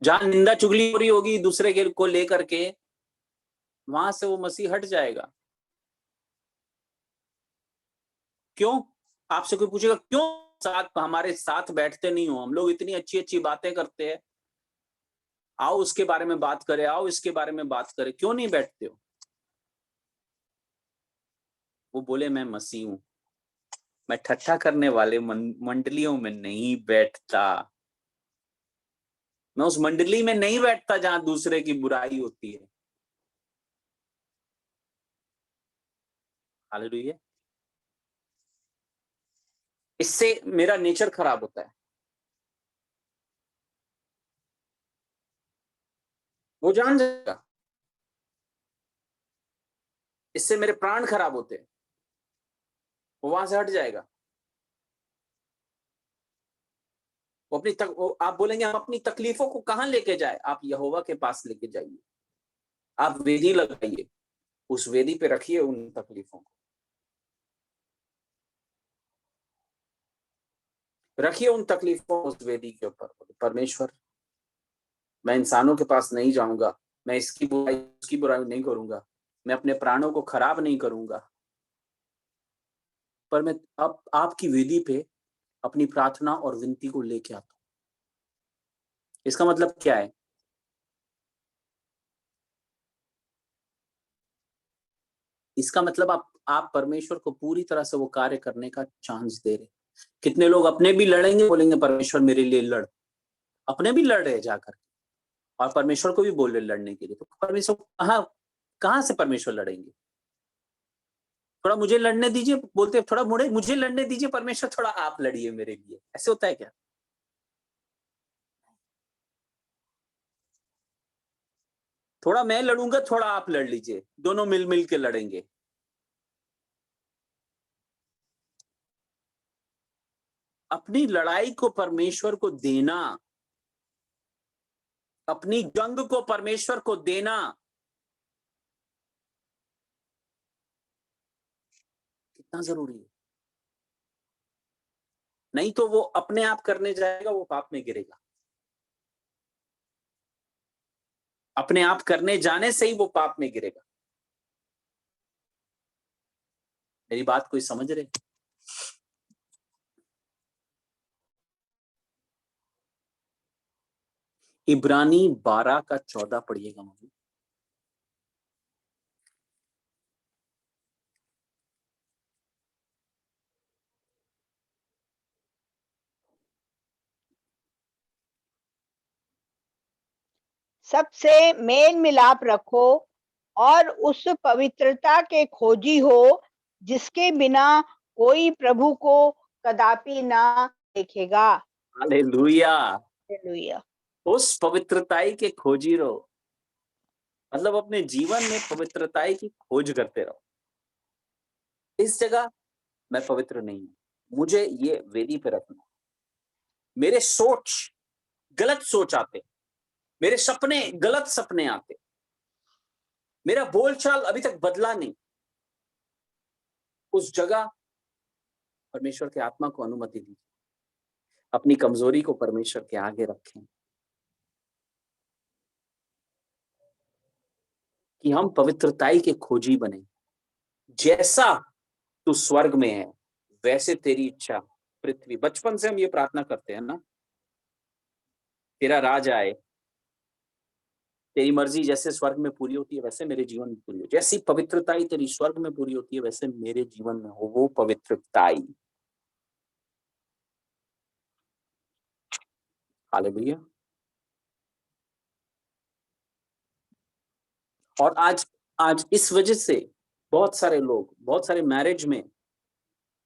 जहां निंदा चुगली हो रही होगी दूसरे के को लेकर के, वहां से वो मसीह हट जाएगा। क्यों? आपसे कोई पूछेगा क्यों साथ हमारे साथ बैठते नहीं हो, हम लोग इतनी अच्छी अच्छी बातें करते हैं, आओ उसके बारे में बात करें, आओ इसके बारे में बात करें, क्यों नहीं बैठते हो? वो बोले मैं मसीह हूं, मैं ठट्ठा करने वाले मंडलियों में नहीं बैठता, मैं उस मंडली में नहीं बैठता जहां दूसरे की बुराई होती है। हालेलुया। इससे मेरा नेचर खराब होता है, वो जान जाएगा। इससे मेरे प्राण खराब होते हैं, वो वहां से हट जाएगा। वो आप बोलेंगे हम अपनी तकलीफों को कहां लेके जाए? आप यहोवा के पास लेके जाइए, आप वेदी लगाइए, उस वेदी पे रखिए उन तकलीफों को, रखिए उन तकलीफों उस वेदी के ऊपर। परमेश्वर, मैं इंसानों के पास नहीं जाऊंगा, मैं इसकी बुराई उसकी बुराई नहीं करूंगा, मैं अपने प्राणों को खराब नहीं करूंगा, पर मैं अब आपकी वेदी पे अपनी प्रार्थना और विनती को लेके आता हूं। इसका मतलब क्या है? इसका मतलब आप परमेश्वर को पूरी तरह से वो कार्य करने का चांस दे रहे। कितने लोग अपने भी लड़ेंगे, बोलेंगे परमेश्वर मेरे लिए लड़, अपने भी लड़ रहे जाकर, और परमेश्वर को भी बोल रहे लड़ने के लिए। तो परमेश्वर कहां से परमेश्वर लड़ेंगे? थोड़ा मुझे लड़ने दीजिए, बोलते थोड़ा मुझे लड़ने दीजिए परमेश्वर, थोड़ा आप लड़िए मेरे लिए। ऐसे होता है क्या? थोड़ा मैं लड़ूंगा, थोड़ा आप लड़ लीजिए, दोनों मिल मिल के लड़ेंगे। अपनी लड़ाई को परमेश्वर को देना, अपनी जंग को परमेश्वर को देना कितना जरूरी है। नहीं तो वो अपने आप करने जाएगा, वो पाप में गिरेगा। अपने आप करने जाने से ही वो पाप में गिरेगा। मेरी बात कोई समझ रहे? इब्रानी 12 का 14 पढ़िएगा मम्मी। सबसे मेल मिलाप रखो और उस पवित्रता के खोजी हो जिसके बिना कोई प्रभु को कदापि ना देखेगा। हालेलुया। हालेलुया। उस पवित्रताई के खोजी रहो, मतलब अपने जीवन में पवित्रताई की खोज करते रहो। इस जगह मैं पवित्र नहीं हूं, मुझे ये वेदी पे रखना। मेरे सोच गलत सोच आते, मेरे सपने गलत सपने आते, मेरा बोलचाल अभी तक बदला नहीं। उस जगह परमेश्वर के आत्मा को अनुमति दीजिए, अपनी कमजोरी को परमेश्वर के आगे रखें, कि हम पवित्रताई के खोजी बने। जैसा तू स्वर्ग में है वैसे तेरी इच्छा पृथ्वी। बचपन से हम ये प्रार्थना करते हैं ना, तेरा राज आए, तेरी मर्जी जैसे स्वर्ग में पूरी होती है वैसे मेरे जीवन में पूरी हो। जैसी पवित्रताई तेरी स्वर्ग में पूरी होती है वैसे मेरे जीवन में हो वो पवित्रताई। हालेलुया। और आज इस वजह से बहुत सारे लोग, बहुत सारे मैरिज में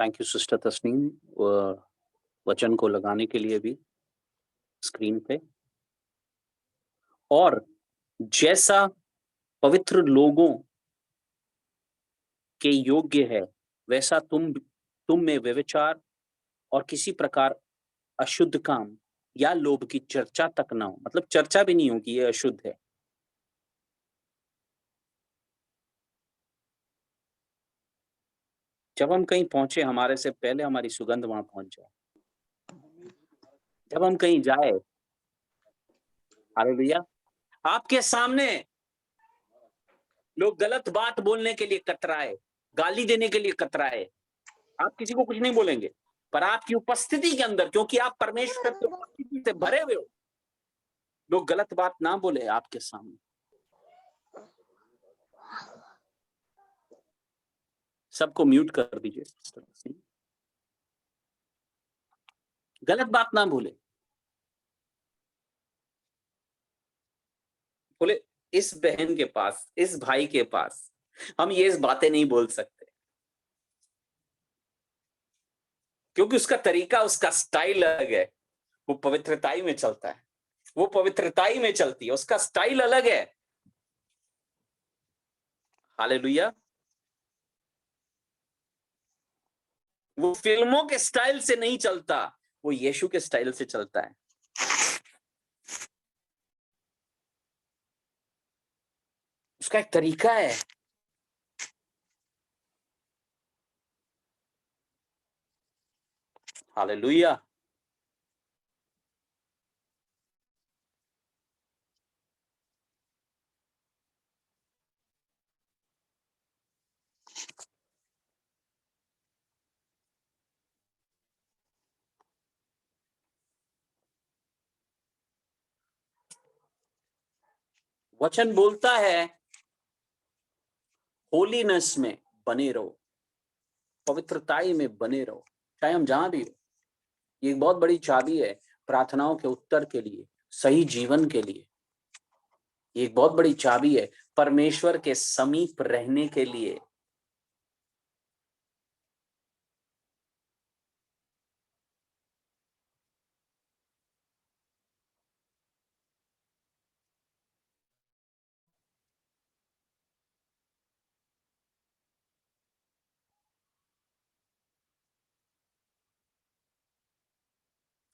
थैंक यू सिस्टर तस्नीम वचन को लगाने के लिए भी स्क्रीन पे। और जैसा पवित्र लोगों के योग्य है वैसा तुम में व्यभिचार और किसी प्रकार अशुद्ध काम या लोभ की चर्चा तक ना हो। मतलब चर्चा भी नहीं हो कि ये अशुद्ध है। जब हम कहीं पहुंचे, हमारे से पहले हमारी सुगंध वहां पहुंच जाए। जब हम कहीं जाए, हालेलुया, आपके सामने लोग गलत बात बोलने के लिए कतराए, गाली देने के लिए कतराए, आप किसी को कुछ नहीं बोलेंगे, पर आपकी उपस्थिति के अंदर, क्योंकि आप परमेश्वर की उपस्थिति से भरे हुए हो, लोग गलत बात ना बोले आपके सामने। सबको म्यूट कर दीजिए। गलत बात ना बोले। बोले इस बहन के पास, इस भाई के पास हम ये बातें नहीं बोल सकते, क्योंकि उसका तरीका, उसका स्टाइल अलग है। वो पवित्रताई में चलता है, वो पवित्रताई में चलती है, उसका स्टाइल अलग है। हालेलुया। वो फिल्मों के स्टाइल से नहीं चलता, वो यीशु के स्टाइल से चलता है। उसका एक तरीका है। हालेलुया। वचन बोलता है होलीनेस में बने रहो, पवित्रताई में बने रहो, चाहे हम जहां भी हो। ये एक बहुत बड़ी चाबी है प्रार्थनाओं के उत्तर के लिए, सही जीवन के लिए। ये एक बहुत बड़ी चाबी है परमेश्वर के समीप रहने के लिए।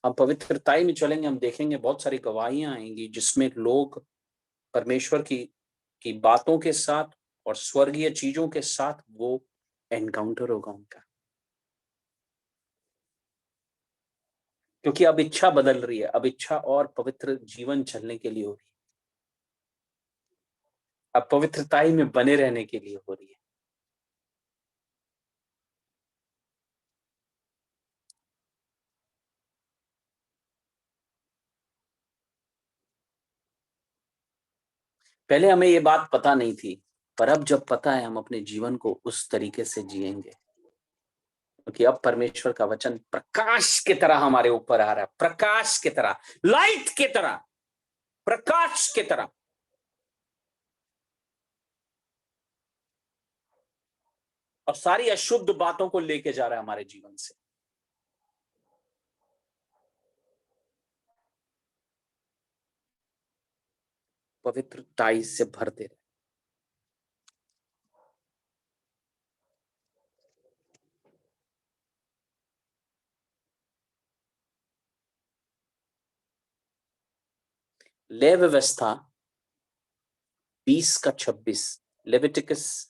हम पवित्रताई में चलेंगे, हम देखेंगे बहुत सारी गवाहियां आएंगी जिसमें लोग परमेश्वर की बातों के साथ और स्वर्गीय चीजों के साथ वो एनकाउंटर होगा उनका। क्योंकि अब इच्छा बदल रही है, अब इच्छा और पवित्र जीवन चलने के लिए हो रही है, अब पवित्रताई में बने रहने के लिए हो रही है। पहले हमें ये बात पता नहीं थी, पर अब जब पता है, हम अपने जीवन को उस तरीके से जिएंगे, क्योंकि अब परमेश्वर का वचन प्रकाश की तरह हमारे ऊपर आ रहा है, प्रकाश की तरह, लाइट की तरह, प्रकाश की तरह। और सारी अशुद्ध बातों को लेके जा रहा है हमारे जीवन से। पवित्रताई से भरते रहे। ले व्यवस्था 20:26, लेविटिकस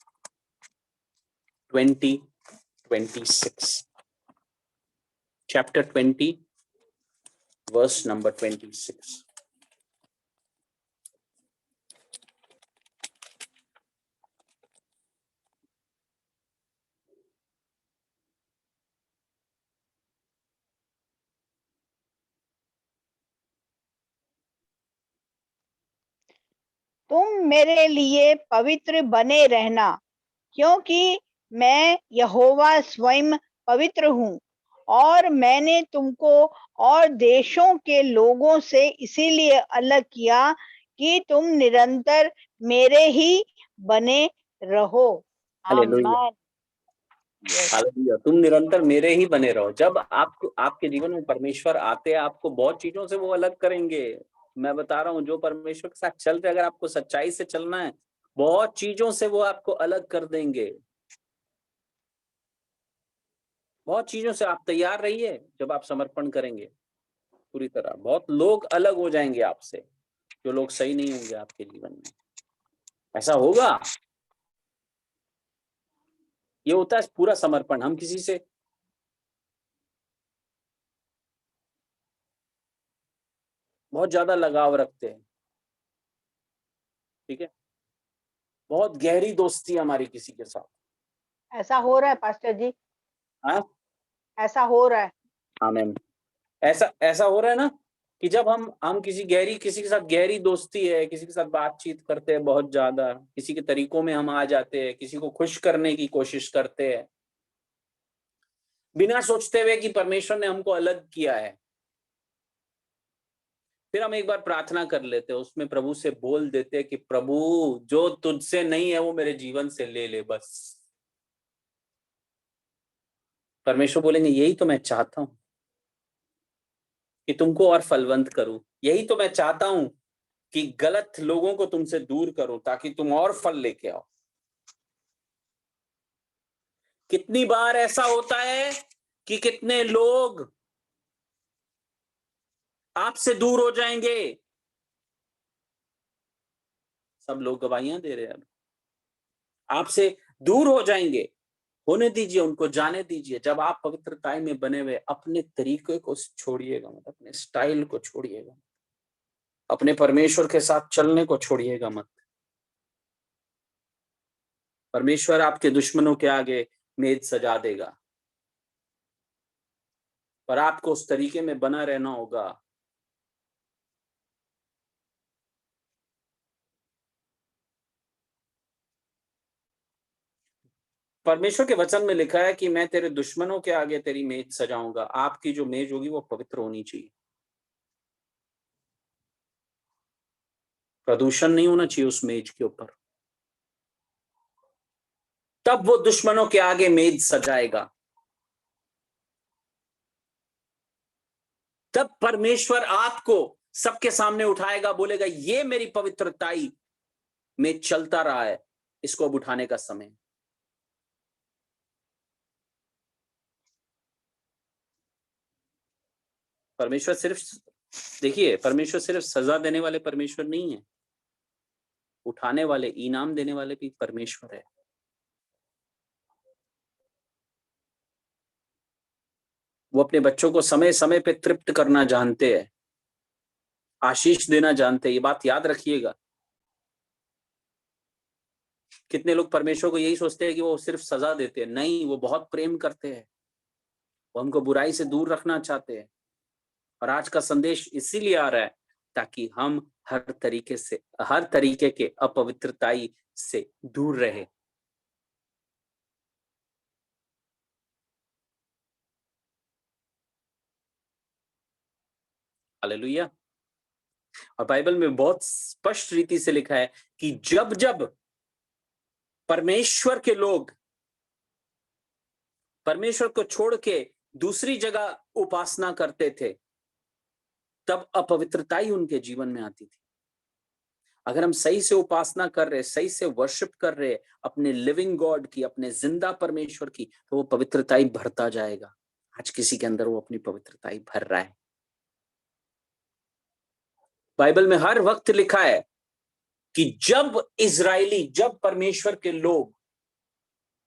20:26, chapter 20 verse number 26। तुम मेरे लिए पवित्र बने रहना, क्योंकि मैं यहोवा स्वयं पवित्र हूँ, और मैंने तुमको और देशों के लोगों से इसीलिए अलग किया कि तुम निरंतर मेरे ही बने रहो। हालेलुया। आमीन। Yes. हालेलुया। तुम निरंतर मेरे ही बने रहो। जब आपको आपके जीवन में परमेश्वर आते हैं, आपको बहुत चीजों से वो अलग करेंगे। मैं बता रहा हूँ, जो परमेश्वर के साथ चल रहे, अगर आपको सच्चाई से चलना है, बहुत चीजों से वो आपको अलग कर देंगे। बहुत चीजों से आप तैयार रहिए। जब आप समर्पण करेंगे पूरी तरह, बहुत लोग अलग हो जाएंगे आपसे, जो लोग सही नहीं होंगे आपके जीवन में। ऐसा होगा। ये होता है पूरा समर्पण। हम किसी से बहुत ज्यादा लगाव रखते हैं, ठीक है, बहुत गहरी दोस्ती है हमारी किसी के साथ। ऐसा हो रहा है पास्टर जी, हाँ, ऐसा हो रहा है। आमीन। ऐसा ऐसा हो रहा है ना कि जब हम किसी के साथ गहरी दोस्ती है, किसी के साथ बातचीत करते हैं बहुत ज्यादा, किसी के तरीकों में हम आ जाते हैं, किसी को खुश करने की कोशिश करते हैं, बिना सोचते हुए कि परमेश्वर ने हमको अलग किया है। फिर हम एक बार प्रार्थना कर लेते हैं, उसमें प्रभु से बोल देते हैं कि प्रभु, जो तुझसे नहीं है वो मेरे जीवन से ले ले बस। परमेश्वर बोलेंगे, यही तो मैं चाहता हूं कि तुमको और फलवंत करूं। यही तो मैं चाहता हूं कि गलत लोगों को तुमसे दूर करूं, ताकि तुम और फल लेके आओ। कितनी बार ऐसा होता है कि कितने लोग आपसे दूर हो जाएंगे। सब लोग गवाहियां दे रहे हैं, अब आपसे दूर हो जाएंगे। होने दीजिए, उनको जाने दीजिए। जब आप पवित्रताई में बने हुए, अपने तरीके को छोड़िएगा मत, अपने स्टाइल को छोड़िएगा, अपने परमेश्वर के साथ चलने को छोड़िएगा मत। परमेश्वर आपके दुश्मनों के आगे मेज सजा देगा, पर आपको उस तरीके में बना रहना होगा। परमेश्वर के वचन में लिखा है कि मैं तेरे दुश्मनों के आगे तेरी मेज सजाऊंगा। आपकी जो मेज होगी वो पवित्र होनी चाहिए। प्रदूषण नहीं होना चाहिए उस मेज के ऊपर। तब वो दुश्मनों के आगे मेज सजाएगा। तब परमेश्वर आपको सबके सामने उठाएगा, बोलेगा, ये मेरी पवित्रताई में चलता रहा है, इसको अब उठाने का समय। परमेश्वर सिर्फ, देखिए, परमेश्वर सिर्फ सजा देने वाले परमेश्वर नहीं है, उठाने वाले, इनाम देने वाले भी परमेश्वर है। वो अपने बच्चों को समय समय पे तृप्त करना जानते हैं, आशीष देना जानते हैं। ये बात याद रखिएगा। कितने लोग परमेश्वर को यही सोचते हैं कि वो सिर्फ सजा देते हैं। नहीं, वो बहुत प्रेम करते हैं, वो हमको बुराई से दूर रखना चाहते हैं। और आज का संदेश इसीलिए आ रहा है ताकि हम हर तरीके के अपवित्रताई से दूर रहे। हालेलुया। और बाइबल में बहुत स्पष्ट रीति से लिखा है कि जब जब परमेश्वर के लोग परमेश्वर को छोड़ के दूसरी जगह उपासना करते थे, तब अपवित्रताई उनके जीवन में आती थी। अगर हम सही से उपासना कर रहे, सही से वर्शिप कर रहे अपने लिविंग गॉड की, अपने जिंदा परमेश्वर की, तो वो पवित्रताई भरता जाएगा। आज किसी के अंदर वो अपनी पवित्रताई भर रहा है। बाइबल में हर वक्त लिखा है कि जब परमेश्वर के लोग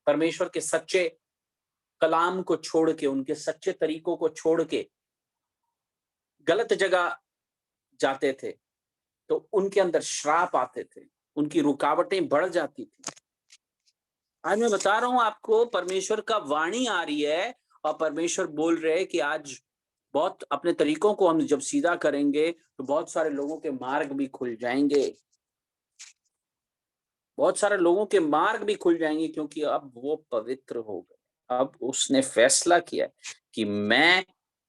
परमेश्वर के सच्चे कलाम को छोड़ के, उनके सच्चे तरीकों को छोड़ के गलत जगह जाते थे, तो उनके अंदर श्राप आते थे, उनकी रुकावटें बढ़ जाती थी। आज मैं बता रहा हूं आपको, परमेश्वर का वाणी आ रही है और परमेश्वर बोल रहे हैं कि आज बहुत अपने तरीकों को हम जब सीधा करेंगे तो बहुत सारे लोगों के मार्ग भी खुल जाएंगे। बहुत सारे लोगों के मार्ग भी खुल जाएंगे, क्योंकि अब वो पवित्र हो गए। अब उसने फैसला किया कि मैं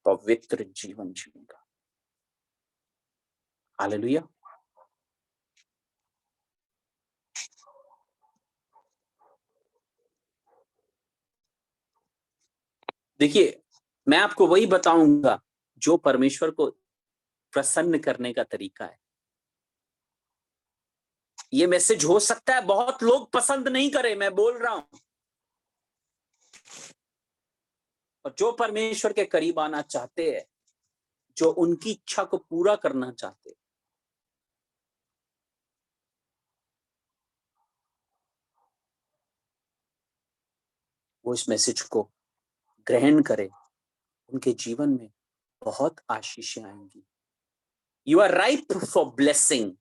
पवित्र जीवन जीऊंगा। हालेलुया। देखिए, मैं आपको वही बताऊंगा जो परमेश्वर को प्रसन्न करने का तरीका है। ये मैसेज हो सकता है बहुत लोग पसंद नहीं करें, मैं बोल रहा हूं, और जो परमेश्वर के करीब आना चाहते हैं, जो उनकी इच्छा को पूरा करना चाहते हैं, वो इस मैसेज को ग्रहण करें। उनके जीवन में बहुत आशीषें आएंगी। You are ripe for blessing.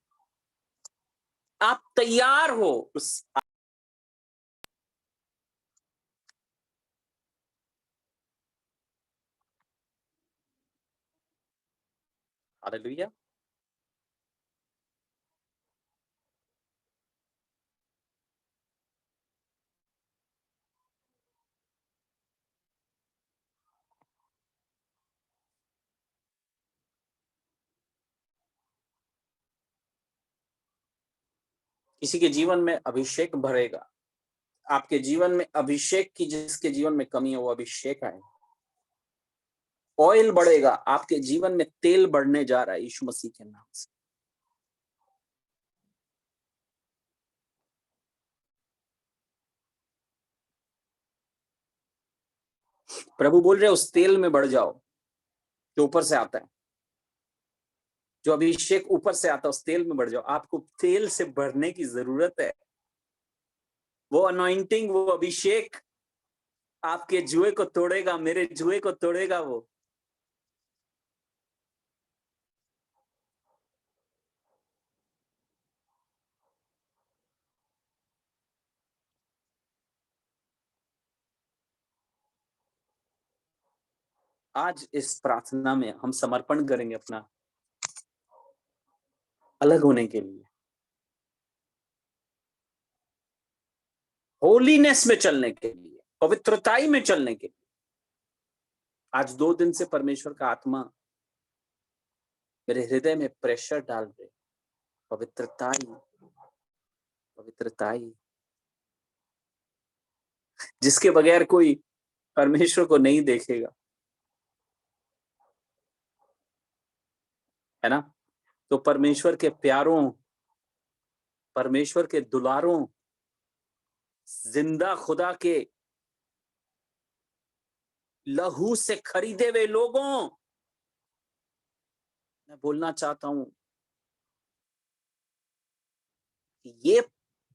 आप तैयार हो उस। हालेलुया। किसी के जीवन में अभिषेक भरेगा। आपके जीवन में अभिषेक की, जिसके जीवन में कमी है वो अभिषेक आए। ऑयल बढ़ेगा। आपके जीवन में तेल बढ़ने जा रहा है यीशु मसीह के नाम से। प्रभु बोल रहे उस तेल में बढ़ जाओ जो ऊपर से आता है। जो अभिषेक ऊपर से आता है उस तेल में बढ़ जाओ। आपको तेल से भरने की जरूरत है। वो अनॉइंटिंग, वो अभिषेक आपके जुए को तोड़ेगा, मेरे जुए को तोड़ेगा। वो आज इस प्रार्थना में हम समर्पण करेंगे अपना अलग होने के लिए, होलीनेस में चलने के लिए, पवित्रताई में चलने के लिए। आज 2 दिन से परमेश्वर का आत्मा मेरे हृदय में प्रेशर डाल रहे। पवित्रताई, पवित्रताई, जिसके बगैर कोई परमेश्वर को नहीं देखेगा, है ना। तो परमेश्वर के प्यारों, परमेश्वर के दुलारों, जिंदा खुदा के लहू से खरीदे हुए लोगों, मैं बोलना चाहता हूं कि ये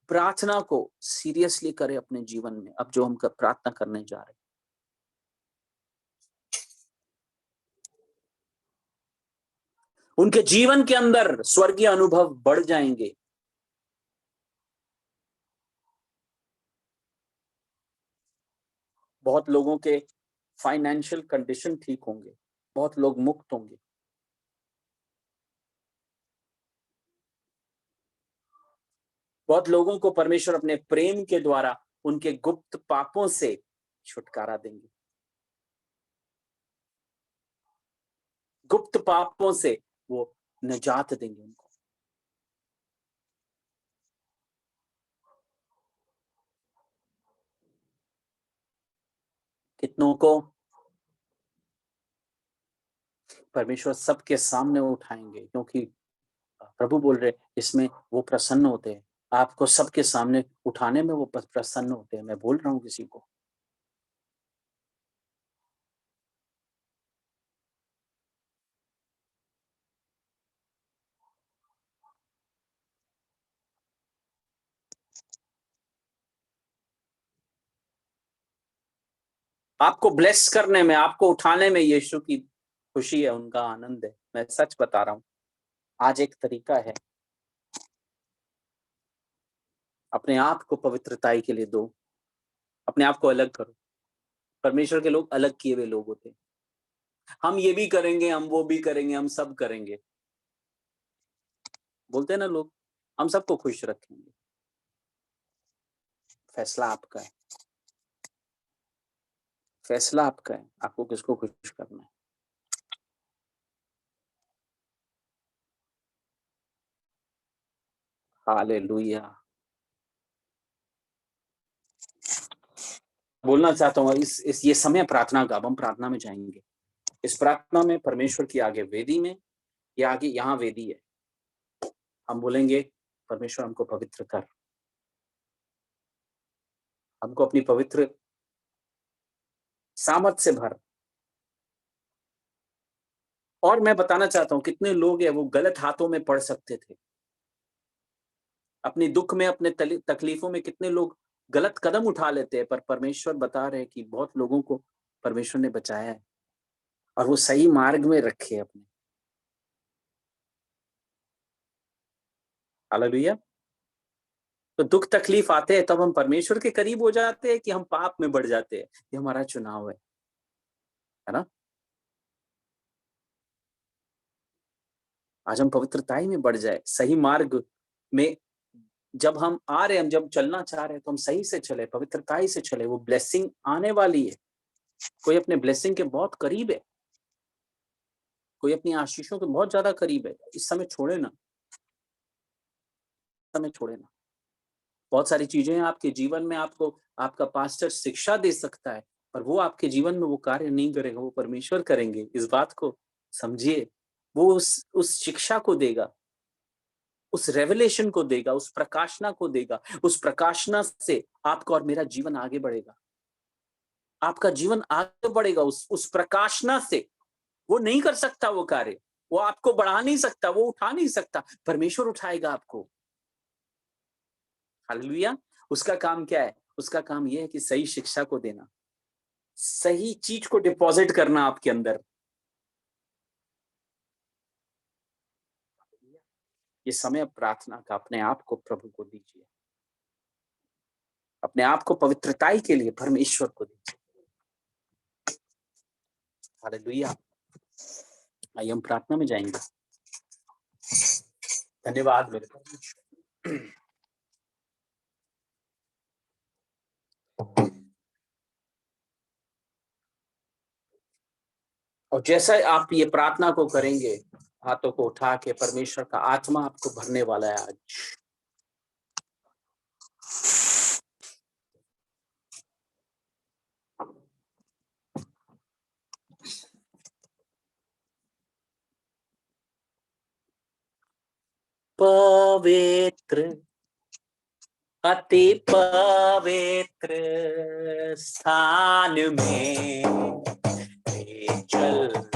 प्रार्थना को सीरियसली करें अपने जीवन में। अब जो हम प्रार्थना करने जा रहे हैं, उनके जीवन के अंदर स्वर्गीय अनुभव बढ़ जाएंगे। बहुत लोगों के फाइनेंशियल कंडीशन ठीक होंगे। बहुत लोग मुक्त होंगे। बहुत लोगों को परमेश्वर अपने प्रेम के द्वारा उनके गुप्त पापों से छुटकारा देंगे। गुप्त पापों से वो निजात देंगे उनको। कितनों को परमेश्वर सबके सामने उठाएंगे, क्योंकि प्रभु बोल रहे इसमें वो प्रसन्न होते हैं। आपको सबके सामने उठाने में वो प्रसन्न होते हैं। मैं बोल रहा हूं किसी को, आपको ब्लेस करने में, आपको उठाने में यीशु की खुशी है, उनका आनंद है। मैं सच बता रहा हूं। आज एक तरीका है, अपने आप को पवित्रताई के लिए दो। अपने आप को अलग करो। परमेश्वर के लोग अलग किए हुए लोग होते हैं। हम ये भी करेंगे, हम वो भी करेंगे, हम सब करेंगे, बोलते हैं ना लोग। हम सबको खुश रखेंगे। फैसला आपका है। फैसला आपका है, आपको किसको खुश करना है। हालेलुया। बोलना चाहता हूँ इस ये समय प्रार्थना का, अब हम प्रार्थना में जाएंगे। इस प्रार्थना में परमेश्वर की आगे वेदी में, ये आगे यहाँ वेदी है, हम बोलेंगे परमेश्वर हमको पवित्र कर, हमको अपनी पवित्र सामर्थ से भर। और मैं बताना चाहता हूं कितने लोग हैं वो गलत हाथों में पड़ सकते थे, अपने दुख में, अपने तकलीफों में कितने लोग गलत कदम उठा लेते हैं, पर परमेश्वर बता रहे हैं कि बहुत लोगों को परमेश्वर ने बचाया है और वो सही मार्ग में रखे अपने। हालेलुया। तो दुख तकलीफ आते हैं तब हम परमेश्वर के करीब हो जाते हैं कि हम पाप में बढ़ जाते हैं? ये हमारा चुनाव है ना? आज हम पवित्रताई में बढ़ जाए, सही मार्ग में जब हम आ रहे हैं, हम जब चलना चाह रहे हैं तो हम सही से चले, पवित्रताई से चले। वो ब्लेसिंग आने वाली है। कोई अपने ब्लेसिंग के बहुत करीब है, कोई अपनी आशीषों के बहुत ज्यादा करीब है। इस समय छोड़े ना, समय छोड़े ना। बहुत सारी चीजें हैं आपके जीवन में, आपको आपका पास्टर शिक्षा दे सकता है, पर वो आपके जीवन में वो कार्य नहीं करेगा, वो परमेश्वर करेंगे। इस बात को समझिए। वो उस शिक्षा को देगा, उस रेवलेशन को देगा, उस प्रकाशना को देगा। उस प्रकाशना से आपका और मेरा जीवन आगे बढ़ेगा, आपका जीवन आगे बढ़ेगा उस प्रकाशना से। वो नहीं कर सकता वो कार्य, वो आपको बढ़ा नहीं सकता, वो उठा नहीं सकता, परमेश्वर उठाएगा आपको। हालेलुया। उसका काम क्या है? उसका काम यह है कि सही शिक्षा को देना, सही चीज को डिपॉजिट करना आपके अंदर। ये समय प्रार्थना का, अपने आप को प्रभु को दीजिए, अपने आप को पवित्रताई के लिए परमेश्वर को दीजिए। हालेलुया। आइए हम प्रार्थना में जाएंगे। धन्यवाद मेरे परमेश्वर। और जैसा आप ये प्रार्थना को करेंगे, हाथों को उठा के, परमेश्वर का आत्मा आपको भरने वाला है आज। पवित्र, अति पवित्र स्थान में चल